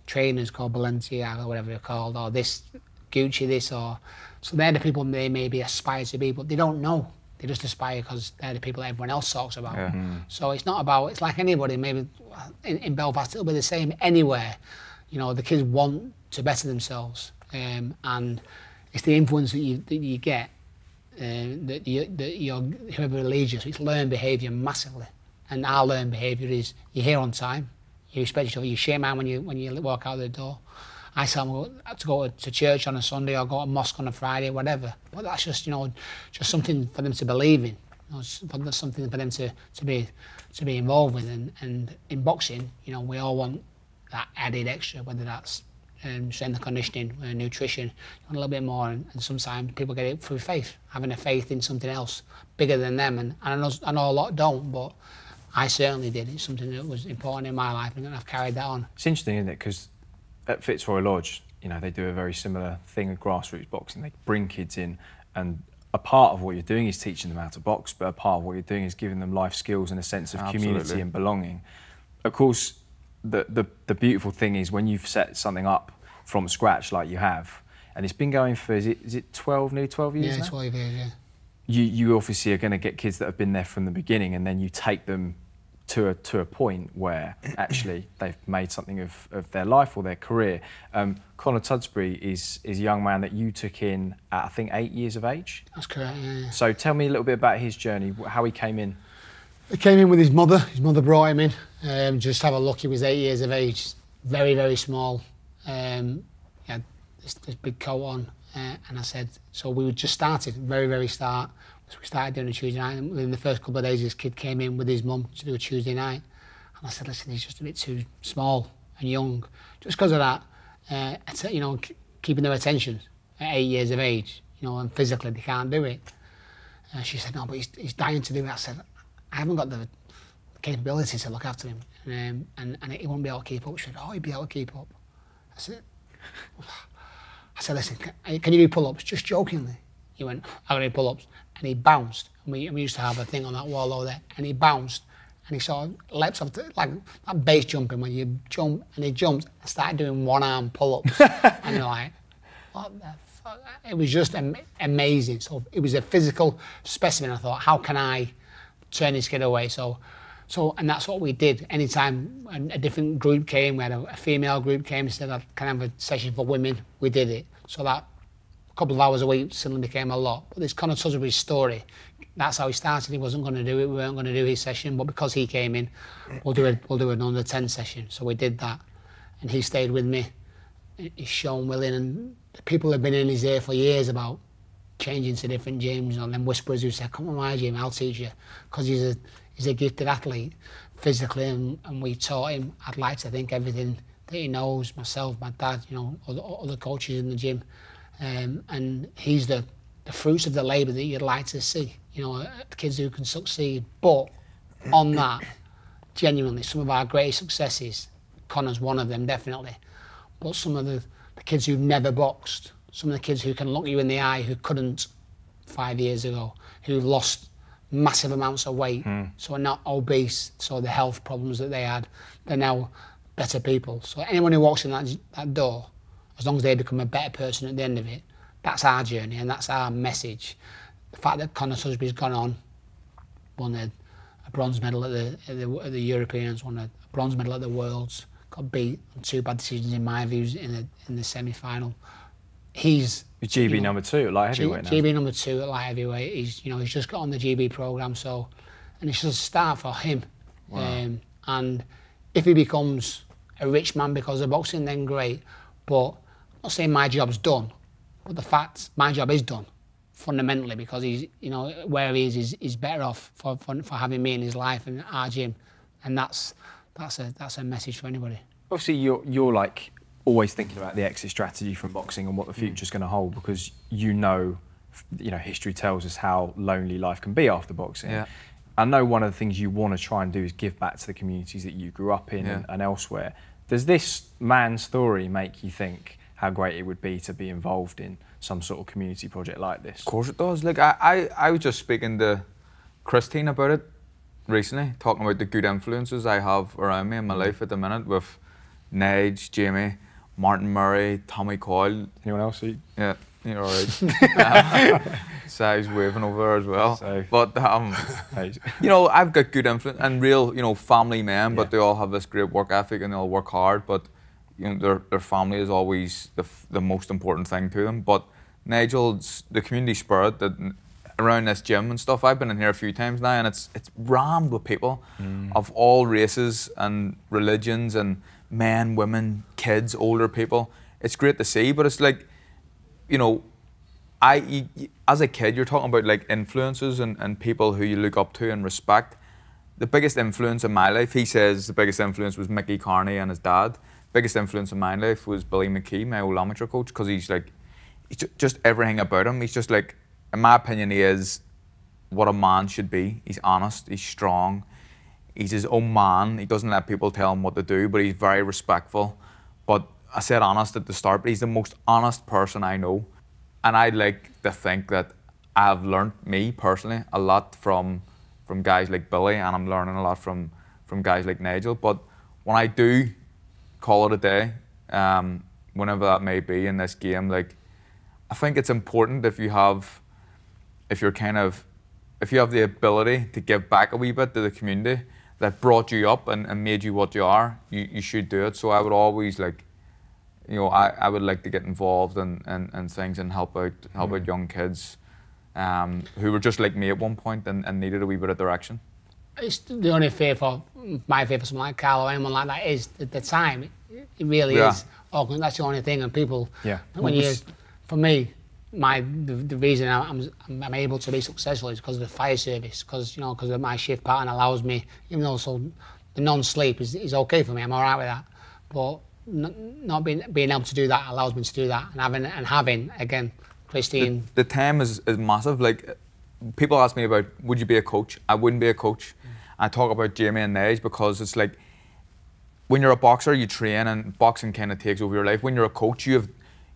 C: trainers called Balenciaga or whatever they're called, or this Gucci this, or so they're the people they maybe aspire to be, but they don't know. They just aspire because they're the people everyone else talks about. So it's not about, it's like anybody, maybe in Belfast it'll be the same anywhere. The kids want to better themselves, and it's the influence that you get, that whoever leads you. So it's learned behaviour massively, and our learned behaviour is you're here on time, you respect each other, you shake man when you walk out the door. I tell them to go to church on a Sunday or go to mosque on a Friday, whatever. But that's just just something for them to believe in. Something for them to be involved with. And in boxing, we all want that added extra, whether that's strength and conditioning, nutrition, a little bit more. And sometimes people get it through faith, having a faith in something else bigger than them. And I know a lot don't, but I certainly did. It's something that was important in my life, and I've carried that on.
B: It's interesting, isn't it? Because at Fitzroy Lodge, they do a very similar thing with grassroots boxing. They bring kids in, and a part of what you're doing is teaching them how to box, but a part of what you're doing is giving them life skills and a sense of community and belonging. Of course, the beautiful thing is when you've set something up from scratch like you have, and it's been going for, is it 12, nearly 12 years now?
C: 12 years, yeah.
B: You obviously are going to get kids that have been there from the beginning, and then you take them to a point where actually they've made something of their life or their career. Conor Tudsbury is a young man that you took in at, I think, 8 years of age?
C: That's correct, yeah.
B: So tell me a little bit about his journey, how he came in.
C: He came in with his mother. His mother brought him in. Just have a look, he was 8 years of age, very, very small. He had this big coat on, and I said, so we just started, very, very start. So we started doing a Tuesday night, and within the first couple of days this kid came in with his mum to do a Tuesday night. And I said, listen, he's just a bit too small and young. Just because of that, keeping their attention at 8 years of age, and physically they can't do it. She said, no, but he's dying to do it. I said, I haven't got the capability to look after him, and he won't be able to keep up. She said, oh, he'd be able to keep up. I said, listen, can you do pull-ups? Just jokingly. He went, I'm going to do pull-ups. and he bounced. And we used to have a thing on that wall over there, and he bounced, and he sort of leapt off, like that base jumping when you jump, and he jumped and started doing one-arm pull-ups. And you're like, what the fuck? It was just amazing. So it was a physical specimen. I thought, how can I turn this kid away? So, and that's what we did. Anytime a different group came, we had a female group came and said, can I have a session for women? We did it. So that a couple of hours a week suddenly became a lot. But this Conor Tusbury's story, that's how he started. He wasn't going to do it. We weren't going to do his session, but because he came in, we'll do an under 10 session. So we did that, and he stayed with me. He's shown willing, and the people have been in his ear for years about changing to different gyms, and then whisperers who say, "Come on my gym, I'll teach you," because he's a gifted athlete physically, and we taught him. I'd like to think everything that he knows, myself, my dad, you know, other coaches in the gym, and he's the fruits of the labour that you'd like to see, you know, kids who can succeed. But on that, genuinely, some of our greatest successes, Conor's one of them definitely, but some of the kids who've never boxed, some of the kids who can look you in the eye who couldn't 5 years ago, who've lost massive amounts of weight, so are not obese, so the health problems that they had, they're now better people. So anyone who walks in that door, as long as they become a better person at the end of it, that's our journey and that's our message. The fact that Conor Tusbury's gone on, won a bronze medal at the Europeans, won a bronze medal at the Worlds, got beat on 2 bad decisions in my views in the semi-final. He's
B: GB number 2 at light heavyweight now.
C: GB number 2 at light heavyweight. He's just got on the GB programme, so, and it's just a start for him. Wow. And if he becomes a rich man because of boxing, then great. But I'm not saying my job's done, but the fact my job is done fundamentally because he's, you know, where he is better off for having me in his life and our gym, and that's a message for anybody.
B: Obviously, you're like always thinking about the exit strategy from boxing and what the future's going to hold, because you know, history tells us how lonely life can be after boxing.
D: Yeah.
B: I know one of the things you want to try and do is give back to the communities that you grew up in and elsewhere. Does this man's story make you think how great it would be to be involved in some sort of community project like this?
D: Of course it does. Like I was just speaking to Christine about it recently, talking about the good influences I have around me in my life at the minute with Nige, Jamie, Martin Murray, Tommy Coyle.
B: Anyone else?
D: Yeah, you're all right. Si's waving over there as well.
B: So,
D: but you know, I've got good influence and real, you know, family men, but they all have this great work ethic and they all work hard. But you know, their family is always the most important thing to them. But Nigel's the community spirit that around this gym and stuff. I've been in here a few times now, and it's rammed with people of all races and religions and men, women, kids, older people. It's great to see, but it's like, you know, as a kid, you're talking about like influences and people who you look up to and respect. The biggest influence in my life, he says the biggest influence was Mickey Carney and his dad. Biggest influence in my life was Billy McKee, my old amateur coach, because he's just everything about him. He's just like, in my opinion, he is what a man should be. He's honest, he's strong, he's his own man. He doesn't let people tell him what to do, but he's very respectful. But I said honest at the start, but he's the most honest person I know. And I'd like to think that I've learned, me personally, a lot from guys like Billy, and I'm learning a lot from guys like Nigel. But when I do call it a day, whenever that may be in this game, like, I think it's important if you have the ability to give back a wee bit to the community that brought you up and made you what you are, you should do it. So I would always like, you know, I would like to get involved in things and help out young kids who were just like me at one point and needed a wee bit of direction.
C: It's the only fear for my fear for someone like Carl or anyone like that is the time. It really is. Oh, that's the only thing. And people, for me, the reason I'm able to be successful is because of the fire service. Because of my shift pattern allows me, even though the non-sleep is okay for me. I'm all right with that. But not being able to do that allows me to do that. And having again, Christine.
D: The time is massive. Like, people ask me about, would you be a coach? I wouldn't be a coach. I talk about Jamie and Nige because it's like, when you're a boxer, you train and boxing kind of takes over your life. When you're a coach, you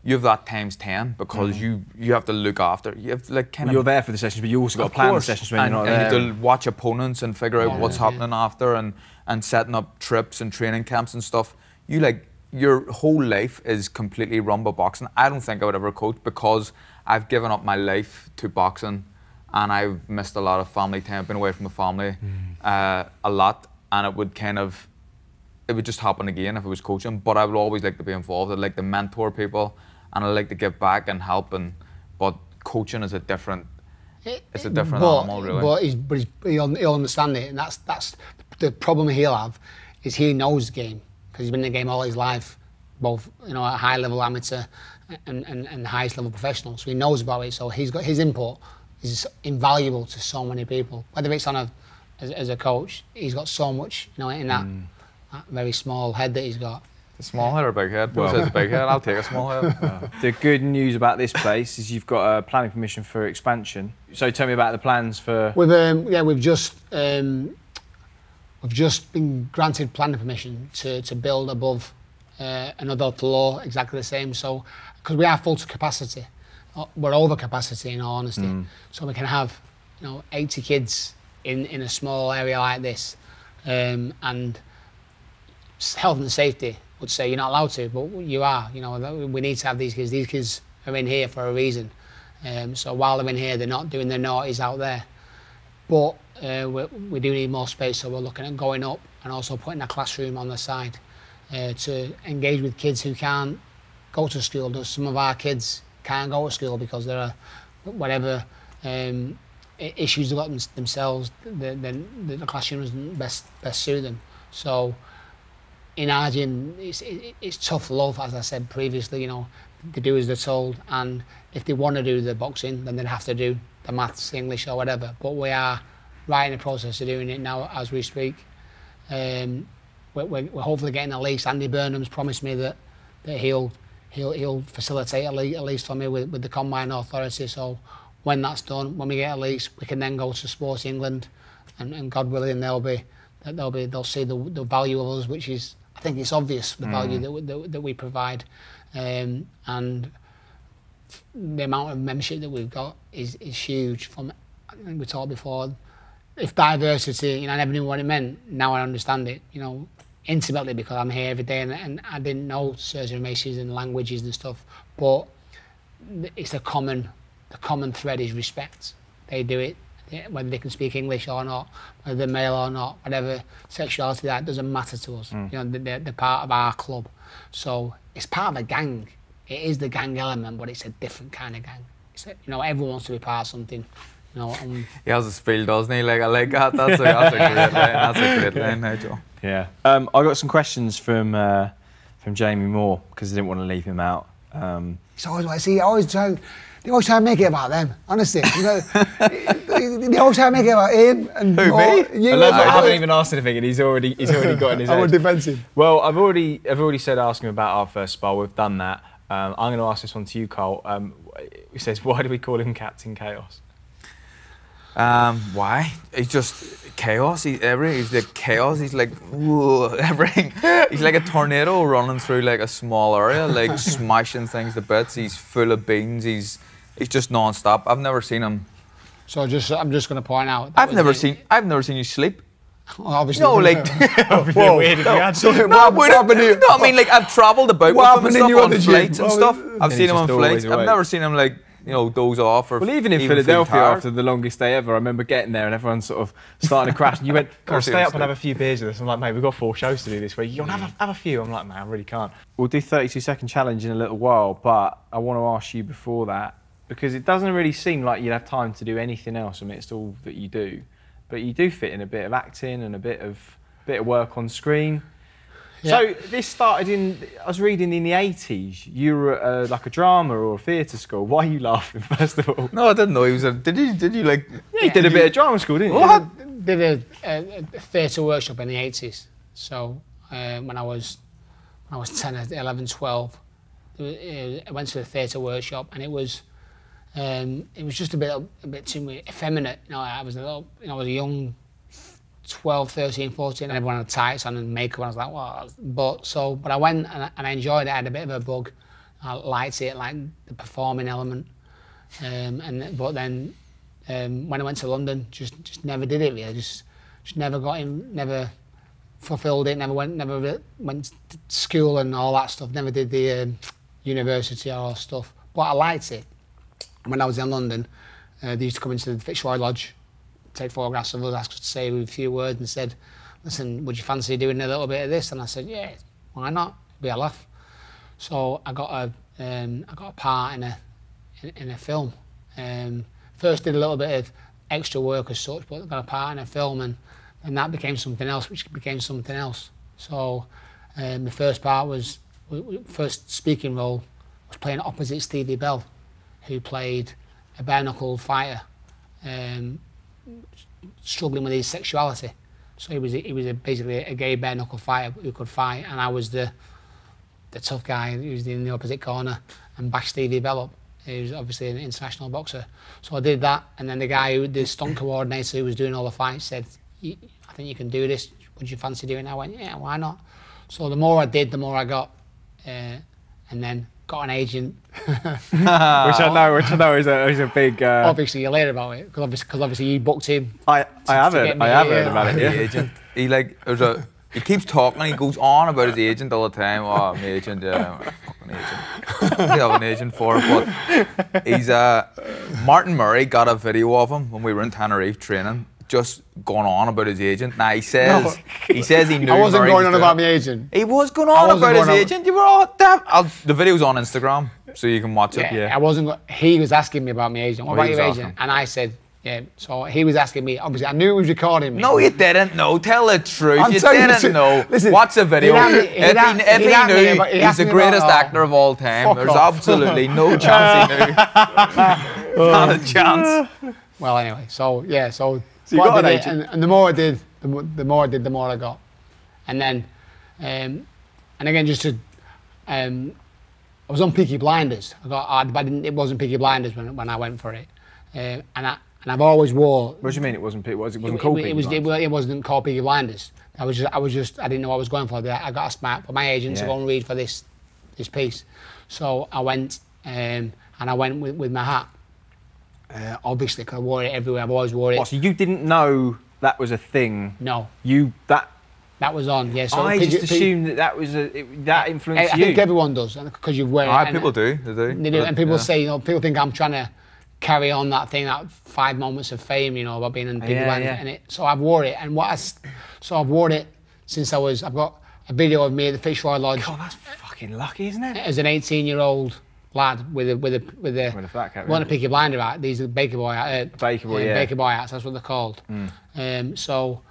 D: you have that times 10 because you have to look after. You have to like kind of.
B: You're there for the sessions, but you also got to plan the sessions when you're not there.
D: And you have to watch opponents and figure out what's happening after, and setting up trips and training camps and stuff. You like your whole life is completely run by boxing. I don't think I would ever coach because I've given up my life to boxing, and I've missed a lot of family time. I've been away from the family a lot, and it would just happen again if I was coaching. But I would always like to be involved. I'd like to mentor people, and I like to give back and help. But coaching is a different. It's a different animal, really.
C: But he'll understand it, and that's the problem he'll have, is he knows the game because he's been in the game all his life, both at high level amateur and highest level professional. So he knows about it. So he's got his input is invaluable to so many people. Whether it's as a coach, he's got so much in that very small head that he's got.
D: A small head or a big head? Who says a big head? I'll take a small head.
B: The good news about this place is you've got a planning permission for expansion. So tell me about the plans for.
C: We've just been granted planning permission to build above another floor exactly the same. So because we are full to capacity, we're over capacity in all honesty. So we can have 80 kids in a small area like this, and health and safety would say you're not allowed to, but you are. We need to have these kids. These kids are in here for a reason. So while they're in here, they're not doing their naughties out there. But we do need more space, so we're looking at going up and also putting a classroom on the side to engage with kids who can't go to school. Some of our kids can't go to school because there are whatever issues they've got themselves. The classroom doesn't best suit them. So in our gym, it's tough love, as I said previously. They do as they're told, and if they want to do the boxing, then they'd have to do the maths, English, or whatever. But we are right in the process of doing it now as we speak. We're hopefully getting a lease. Andy Burnham's promised me that he'll facilitate a lease for me with the Combine Authority. So when that's done, when we get a lease, we can then go to Sports England, and God willing, they'll see the value of us, which is, I think it's obvious, the value that we provide, and the amount of membership that we've got is huge. I think we talked before, if diversity, I never knew what it meant. Now I understand it, intimately, because I'm here every day, and I didn't know certain races and languages and stuff. But it's the common thread is respect. They do it, whether they can speak English or not, whether they're male or not, whatever sexuality, that doesn't matter to us. They're part of our club. So it's part of a gang. It is the gang element, but it's a different kind of gang. Everyone wants to be part of something.
D: He has a spiel, doesn't he? I like that. That's a great line. That's a great line, Nigel.
B: Yeah. I got some questions from Jamie Moore because I didn't want to leave him out.
C: It's always like, see, they always try to make it about them. Honestly, they always try to make it about him and
D: who, me?
B: I haven't even asked anything, and he's already got in his head.
C: I'm defensive.
B: Well, I've already said ask him about our first spar. We've done that. I'm going to ask this one to you, Cole. He says, why do we call him Captain Chaos?
D: Why? He's just chaos. He's like chaos. He's like everything. He's like a tornado running through like a small area, smashing things to bits. He's full of beans. He's just non-stop. I've never seen him.
C: So I'm just going to point out.
D: I've never seen you sleep.
C: Well, obviously.
D: No,
C: whoa, weird if you had to.
D: I mean, I've travelled about with him and stuff on flights and stuff. I've seen him on flights. I've never seen him doze off or.
B: Well, even in Philadelphia after the longest day ever, I remember getting there and everyone's sort of starting to crash. And you went, "Go stay up and have a few beers with us." I'm like, "Mate, we've got 4 shows to do this week. You want to have a few?" I'm like, "Man, I really can't." We'll do 32-second challenge in a little while, but I want to ask you before that, because it doesn't really seem like you'd have time to do anything else amidst all that you do, but you do fit in a bit of acting and a bit of work on screen. Yeah. So this started I was reading in the 80s, you were at a drama or a theatre school. Why are you laughing, first of all?
D: No, I didn't know he was did you like...
B: Yeah, he did a bit of drama school, didn't you?
C: What? Did a theatre workshop in the 80s. So when I was 10, 11, 12, I went to a theatre workshop, and it was just a bit too effeminate. I was I was a young 12, 13, 14, and everyone had tights on and makeup, and I was like, well, but I went and I enjoyed it. I had a bit of a bug. I liked it, like the performing element. But then when I went to London, just never did it really. Just never got in, never fulfilled it. Never went to school and all that stuff. Never did the university or all stuff. But I liked it. When I was in London, they used to come into the Fitzroy Lodge, take photographs of us, ask us to say a few words, and said, "Listen, would you fancy doing a little bit of this?" And I said, "Yeah, why not? It'd be a laugh." So I got a part in a film. First did a little bit of extra work as such, but got a part in a film, and that became something else, which became something else. So the first part was, first speaking role was playing opposite Stevie Bell, who played a bare-knuckled fighter, struggling with his sexuality. So he was basically a gay bare-knuckle fighter who could fight, and I was the tough guy who was in the opposite corner and bashed Stevie Bell up. He was obviously an international boxer. So I did that, and then the stunt coordinator who was doing all the fights said, "I think you can do this. Would you fancy doing it?" I went, "Yeah, why not?" So the more I did, the more I got, and then got an agent.
B: which I know is a big.
C: Obviously, you'll hear about it because obviously you booked him.
B: I have heard about it.
D: The
B: Yeah.
D: agent. He keeps talking. He goes on about his agent all the time. Oh, my agent, yeah, fucking agent. I have an agent for it, but he's Martin Murray got a video of him when we were in Tenerife training, just going on about his agent. Now he says he knew.
C: I wasn't
D: Murray
C: going
D: was
C: on about my agent.
D: He was going on about his agent. You were all damn. The video's on Instagram, so you can watch it.
C: Yeah. I wasn't. He was asking me about my agent. What about your agent?
D: Asking.
C: And I said, yeah. So he was asking me. Obviously, I knew he was recording me.
D: No, you didn't know. Tell the truth.
C: I'm
D: You
C: telling you the
D: didn't
C: truth.
D: know.
C: Listen,
D: Watch the video. If he knew, he's
C: asked
D: the
C: me
D: greatest
C: about-
D: actor of all time.
C: Fuck
D: There's
C: off.
D: absolutely no chance he knew. Not a chance.
C: Well, anyway. So yeah. So
B: you
C: what
B: got
C: I
B: an
C: did,
B: agent?
C: and the more I did, the more I did, the more I got. And then, and again, just to, I was on Peaky Blinders. It wasn't Peaky Blinders when I went for it, and I've always wore.
B: What do you mean it wasn't? It wasn't called Peaky Blinders?
C: It wasn't called Peaky Blinders. I didn't know what I was going for. I got asked for my agent to go and read for this piece. So I went, and I went with my hat. Obviously, because I wore it everywhere. I've always wore it.
B: What, so you didn't know that was a thing?
C: No.
B: That
C: was on, yeah. So
B: I just assumed that was that influenced
C: I
B: you.
C: think everyone does, because you've worn it.
D: People do. They do.
C: They do, and people say, people think I'm trying to carry on that thing, that 5 moments of fame, about being in Peaky Blinders. And so I've wore it, and I've worn it since I've got a video of me at the Fitzroy Lodge.
B: God, that's fucking lucky, isn't it?
C: As an 18-year-old lad with a
B: fat cap,
C: one a Peaky Blinder hat. These are Baker Boy hats. That's what they're called. So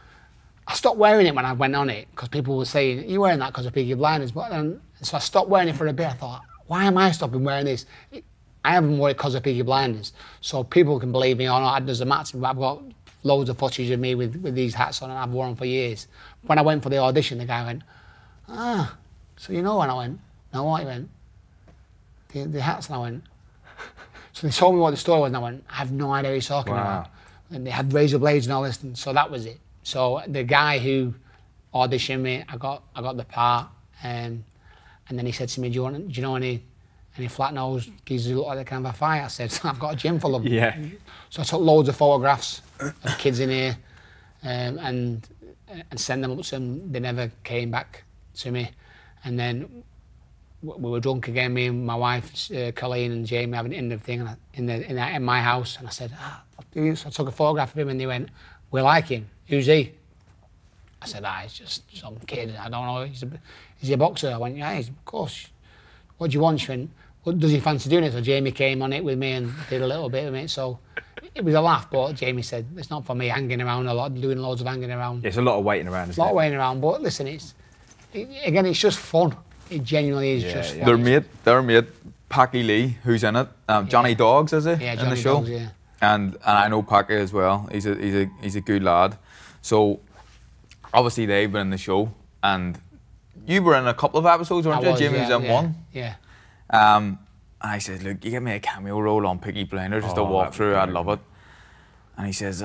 C: I stopped wearing it when I went on it because people were saying, "Are you wearing that because of Peaky Blinders?" But then, so I stopped wearing it for a bit. I thought, why am I stopping wearing this? I haven't worn it because of Peaky Blinders. So people can believe me or not. It doesn't matter. I've got loads of footage of me with these hats on, and I've worn them for years. When I went for the audition, the guy went, so you know? And I went, no, what? He went, the hats. And I went, so they told me what the story was, and I went, I have no idea what he's talking about. And they had razor blades and all this, and so that was it. So the guy who auditioned me, I got the part, and then he said to me, do you know any flat nose geezers who look like they can have a fight? I said, I've got a gym full of them.
B: Yeah.
C: So I took loads of photographs of kids in here, and sent them up to them. They never came back to me, and then we were drunk again, me and my wife, Colleen and Jamie, having an thing in my house, and I said, so I took a photograph of him, and they went, we like him. Who's he? I said, he's just some kid. I don't know. Is he a boxer? I went, yeah, of course. What do you want? She went, well, does he fancy doing it? So Jamie came on it with me and did a little bit of it. So it was a laugh, but Jamie said, it's not for me hanging around a lot, doing loads of hanging around.
B: It's a lot of waiting around, isn't it?
C: A lot of waiting around, but listen, again, it's just fun. It genuinely is just fun.
D: Their mate, Peaky Lee, who's in it. Johnny Dogs, is he?
C: Yeah,
D: in
C: Johnny
D: the show?
C: Dogs, yeah.
D: And I know Peaky as well. He's a good lad. So obviously they've been in the show, and you were in a couple of episodes, weren't you? Jamie was in one.
C: Yeah.
D: And I said, look, you give me a cameo role on Peaky Blinders, just a walkthrough, I'd love it. And he says,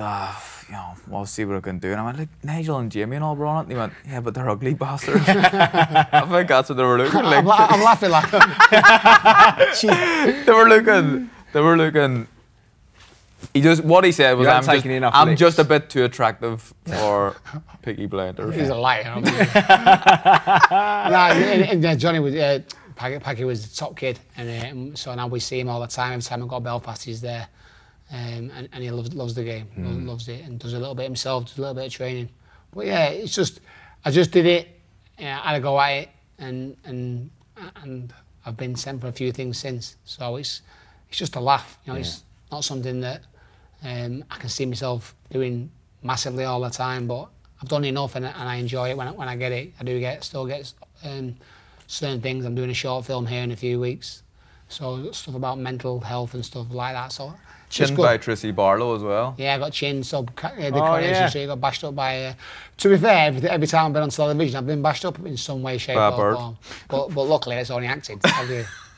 D: you know, we'll see what I can do. And I went, like, Nigel and Jamie and all were on it. And he went, yeah, but they're ugly bastards. I think that's what they were looking like.
C: I'm laughing like
D: They were looking. What he said was, I'm just a bit too attractive for Peaky Blinders.
C: He's a liar. And Johnny was, Packy was the top kid, and so now we see him all the time. Every time I go to Belfast, he's there, and he loves the game, loves it, and does a little bit himself, does a little bit of training. But yeah, it's just, I just did it, I had to go at it, and I've been sent for a few things since. So it's just a laugh, you know. It's not something that I can see myself doing massively all the time, but I've done enough, and I enjoy it when I get it. I still get certain things. I'm doing a short film here in a few weeks, so stuff about mental health and stuff like that. So
D: Chin by Tracy Barlow as well.
C: Yeah, I got chin, so the Coronation Street got bashed up by. To be fair, every time I've been on television, I've been bashed up in some way, shape, or form. But luckily, it's only acted.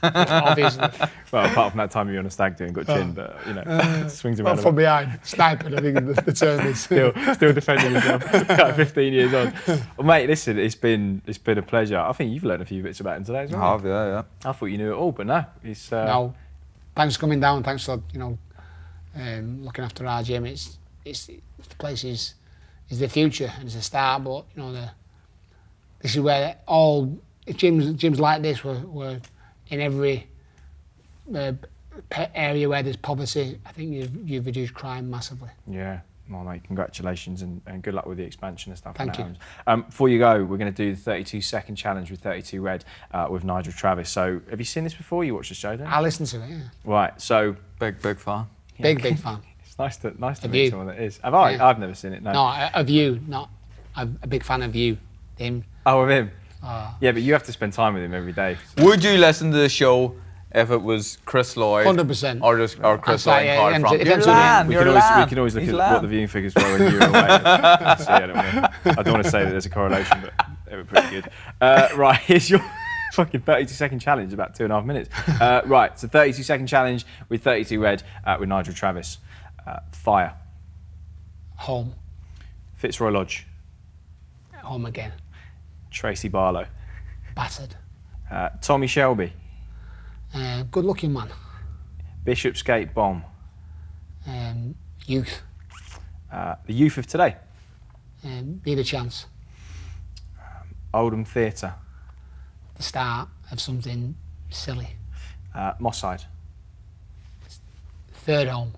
C: Obviously.
B: Well, apart from that time you were on a stag do and got chin, but you know, swings around.
C: From behind, sniping. I think the term is.
B: Still defending yourself. Like 15 years on. Well, mate, listen, it's been a pleasure. I think you've learned a few bits about him today as well.
D: I have, yeah.
B: I thought you knew it all, but no, it's.
C: No, thanks for coming down. Thanks for looking after our gym. It's the place is the future and it's a start. But you know, this is where all gyms like this were in every area where there's poverty. I think you've reduced crime massively.
B: Yeah. Well, mate, congratulations and good luck with the expansion and stuff.
C: Thank you.
B: Before you go, we're going to do the 32-second challenge with 32 Red with Nigel Travis. So, have you seen this before? You watched the show, didn't you?
C: I listened to it, yeah.
B: Right, so...
D: Big fan.
C: Yeah. Big fan.
B: It's nice to meet someone that is. Have I? Yeah. I've never seen it, no.
C: No, of you, not... I'm a big fan of you, him.
B: Oh, of him? Yeah, but you have to spend time with him every day. So.
D: Would you listen to the show if it was Chris Lloyd?
C: 100%.
D: Or Chris Lloyd and Carl Fromm?
B: We can always look at what the viewing figures were when you were away. So, yeah, I don't want to say that there's a correlation, but they were pretty good. Right, here's your fucking 32-second challenge, about 2.5 minutes. Right, so 32-second challenge with 32 Red with Nigel Travis. Fire.
C: Home.
B: Fitzroy Lodge.
C: Home again.
B: Tracy Barlow.
C: Battered.
B: Tommy Shelby.
C: Good looking man.
B: Bishopsgate Bomb.
C: Youth.
B: The youth of today.
C: Need a chance.
B: Oldham Theatre.
C: The start of something silly.
B: Moss Side.
C: Third home.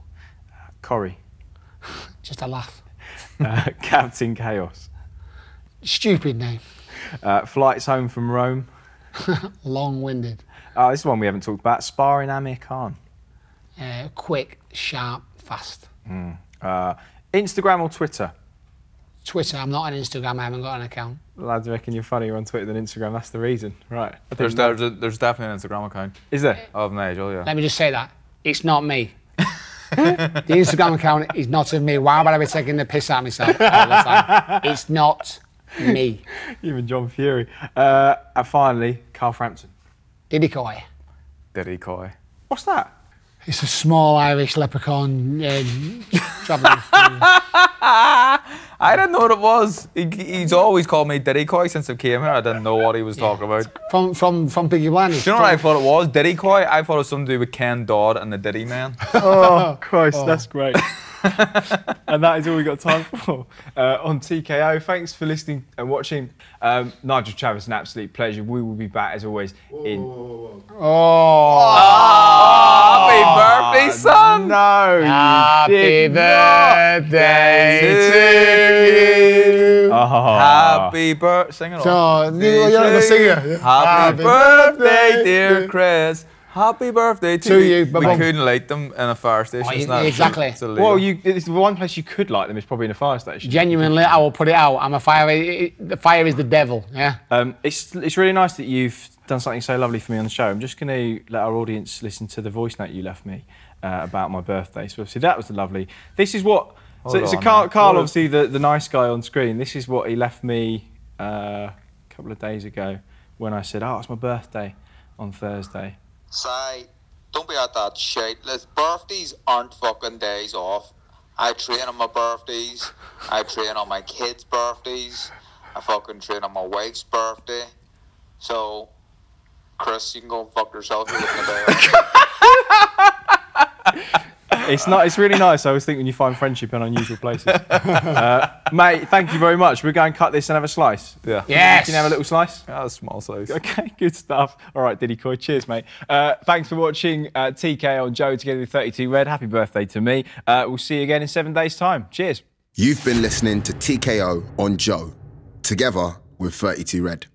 B: Corrie.
C: Just a laugh.
B: Captain Chaos.
C: Stupid name.
B: Flights home from Rome.
C: Long-winded.
B: This is one we haven't talked about. Sparring Amir Khan.
C: Quick, sharp, fast.
B: Instagram or Twitter?
C: Twitter. I'm not on Instagram. I haven't got an account.
B: Lads reckon you're funnier on Twitter than Instagram. That's the reason, right?
D: There's definitely an Instagram account.
B: Is there?
D: Of Nigel, yeah.
C: Let me just say that. It's not me. The Instagram account is not of me. Why would I be taking the piss out of myself all the time? It's not me.
B: Even John Fury. And finally, Carl Frampton.
C: Diddy Coy.
D: Diddy Coy.
B: What's that?
C: It's a small Irish leprechaun travelling.
D: I didn't know what it was. He's always called me Diddy Coy since I came here. I didn't know what he was talking about.
C: From Peaky Blinders.
D: Do you know what I thought it was? Diddy Coy? I thought it was something to do with Ken Dodd and the Diddy Man.
B: Oh, Christ, that's great. And that is all we got time for on TKO. Thanks for listening and watching. Nigel Travis, an absolute pleasure. We will be back as always
D: Happy birthday, son!
B: No,
C: Happy birthday to you.
D: Happy birthday. Sing it all.
C: So, you're not the singer.
D: Happy birthday, dear Chris. Happy birthday to you. We
C: Mum.
D: couldn't light them in a fire station.
C: Exactly.
D: It's illegal.
B: Well, it's the one place you could light them is probably in a fire station.
C: Genuinely, I will put it out. I'm a fire. The fire is the devil. Yeah.
B: It's really nice that you've done something so lovely for me on the show. I'm just going to let our audience listen to the voice note you left me about my birthday. So obviously that was lovely. This is what. So Carl, obviously the nice guy on screen. This is what he left me a couple of days ago when I said, "Oh, it's my birthday on Thursday."
G: Say, don't be at that shit. Birthdays aren't fucking days off. I train on my birthdays. I train on my kids' birthdays. I fucking train on my wife's birthday. So, Chris, you can go and fuck yourself. You're looking at
B: It's not. It's really nice. I always think when you find friendship in unusual places. Mate, thank you very much. We're going to cut this and have a slice.
D: Yeah.
C: Yes.
B: Can you have a little slice?
D: Yeah, a small size.
B: Okay, good stuff. All right, Diddy Coy. Cheers, mate. Thanks for watching TKO and Joe together with 32 Red. Happy birthday to me. We'll see you again in 7 days' time. Cheers.
A: You've been listening to TKO on Joe, together with 32 Red.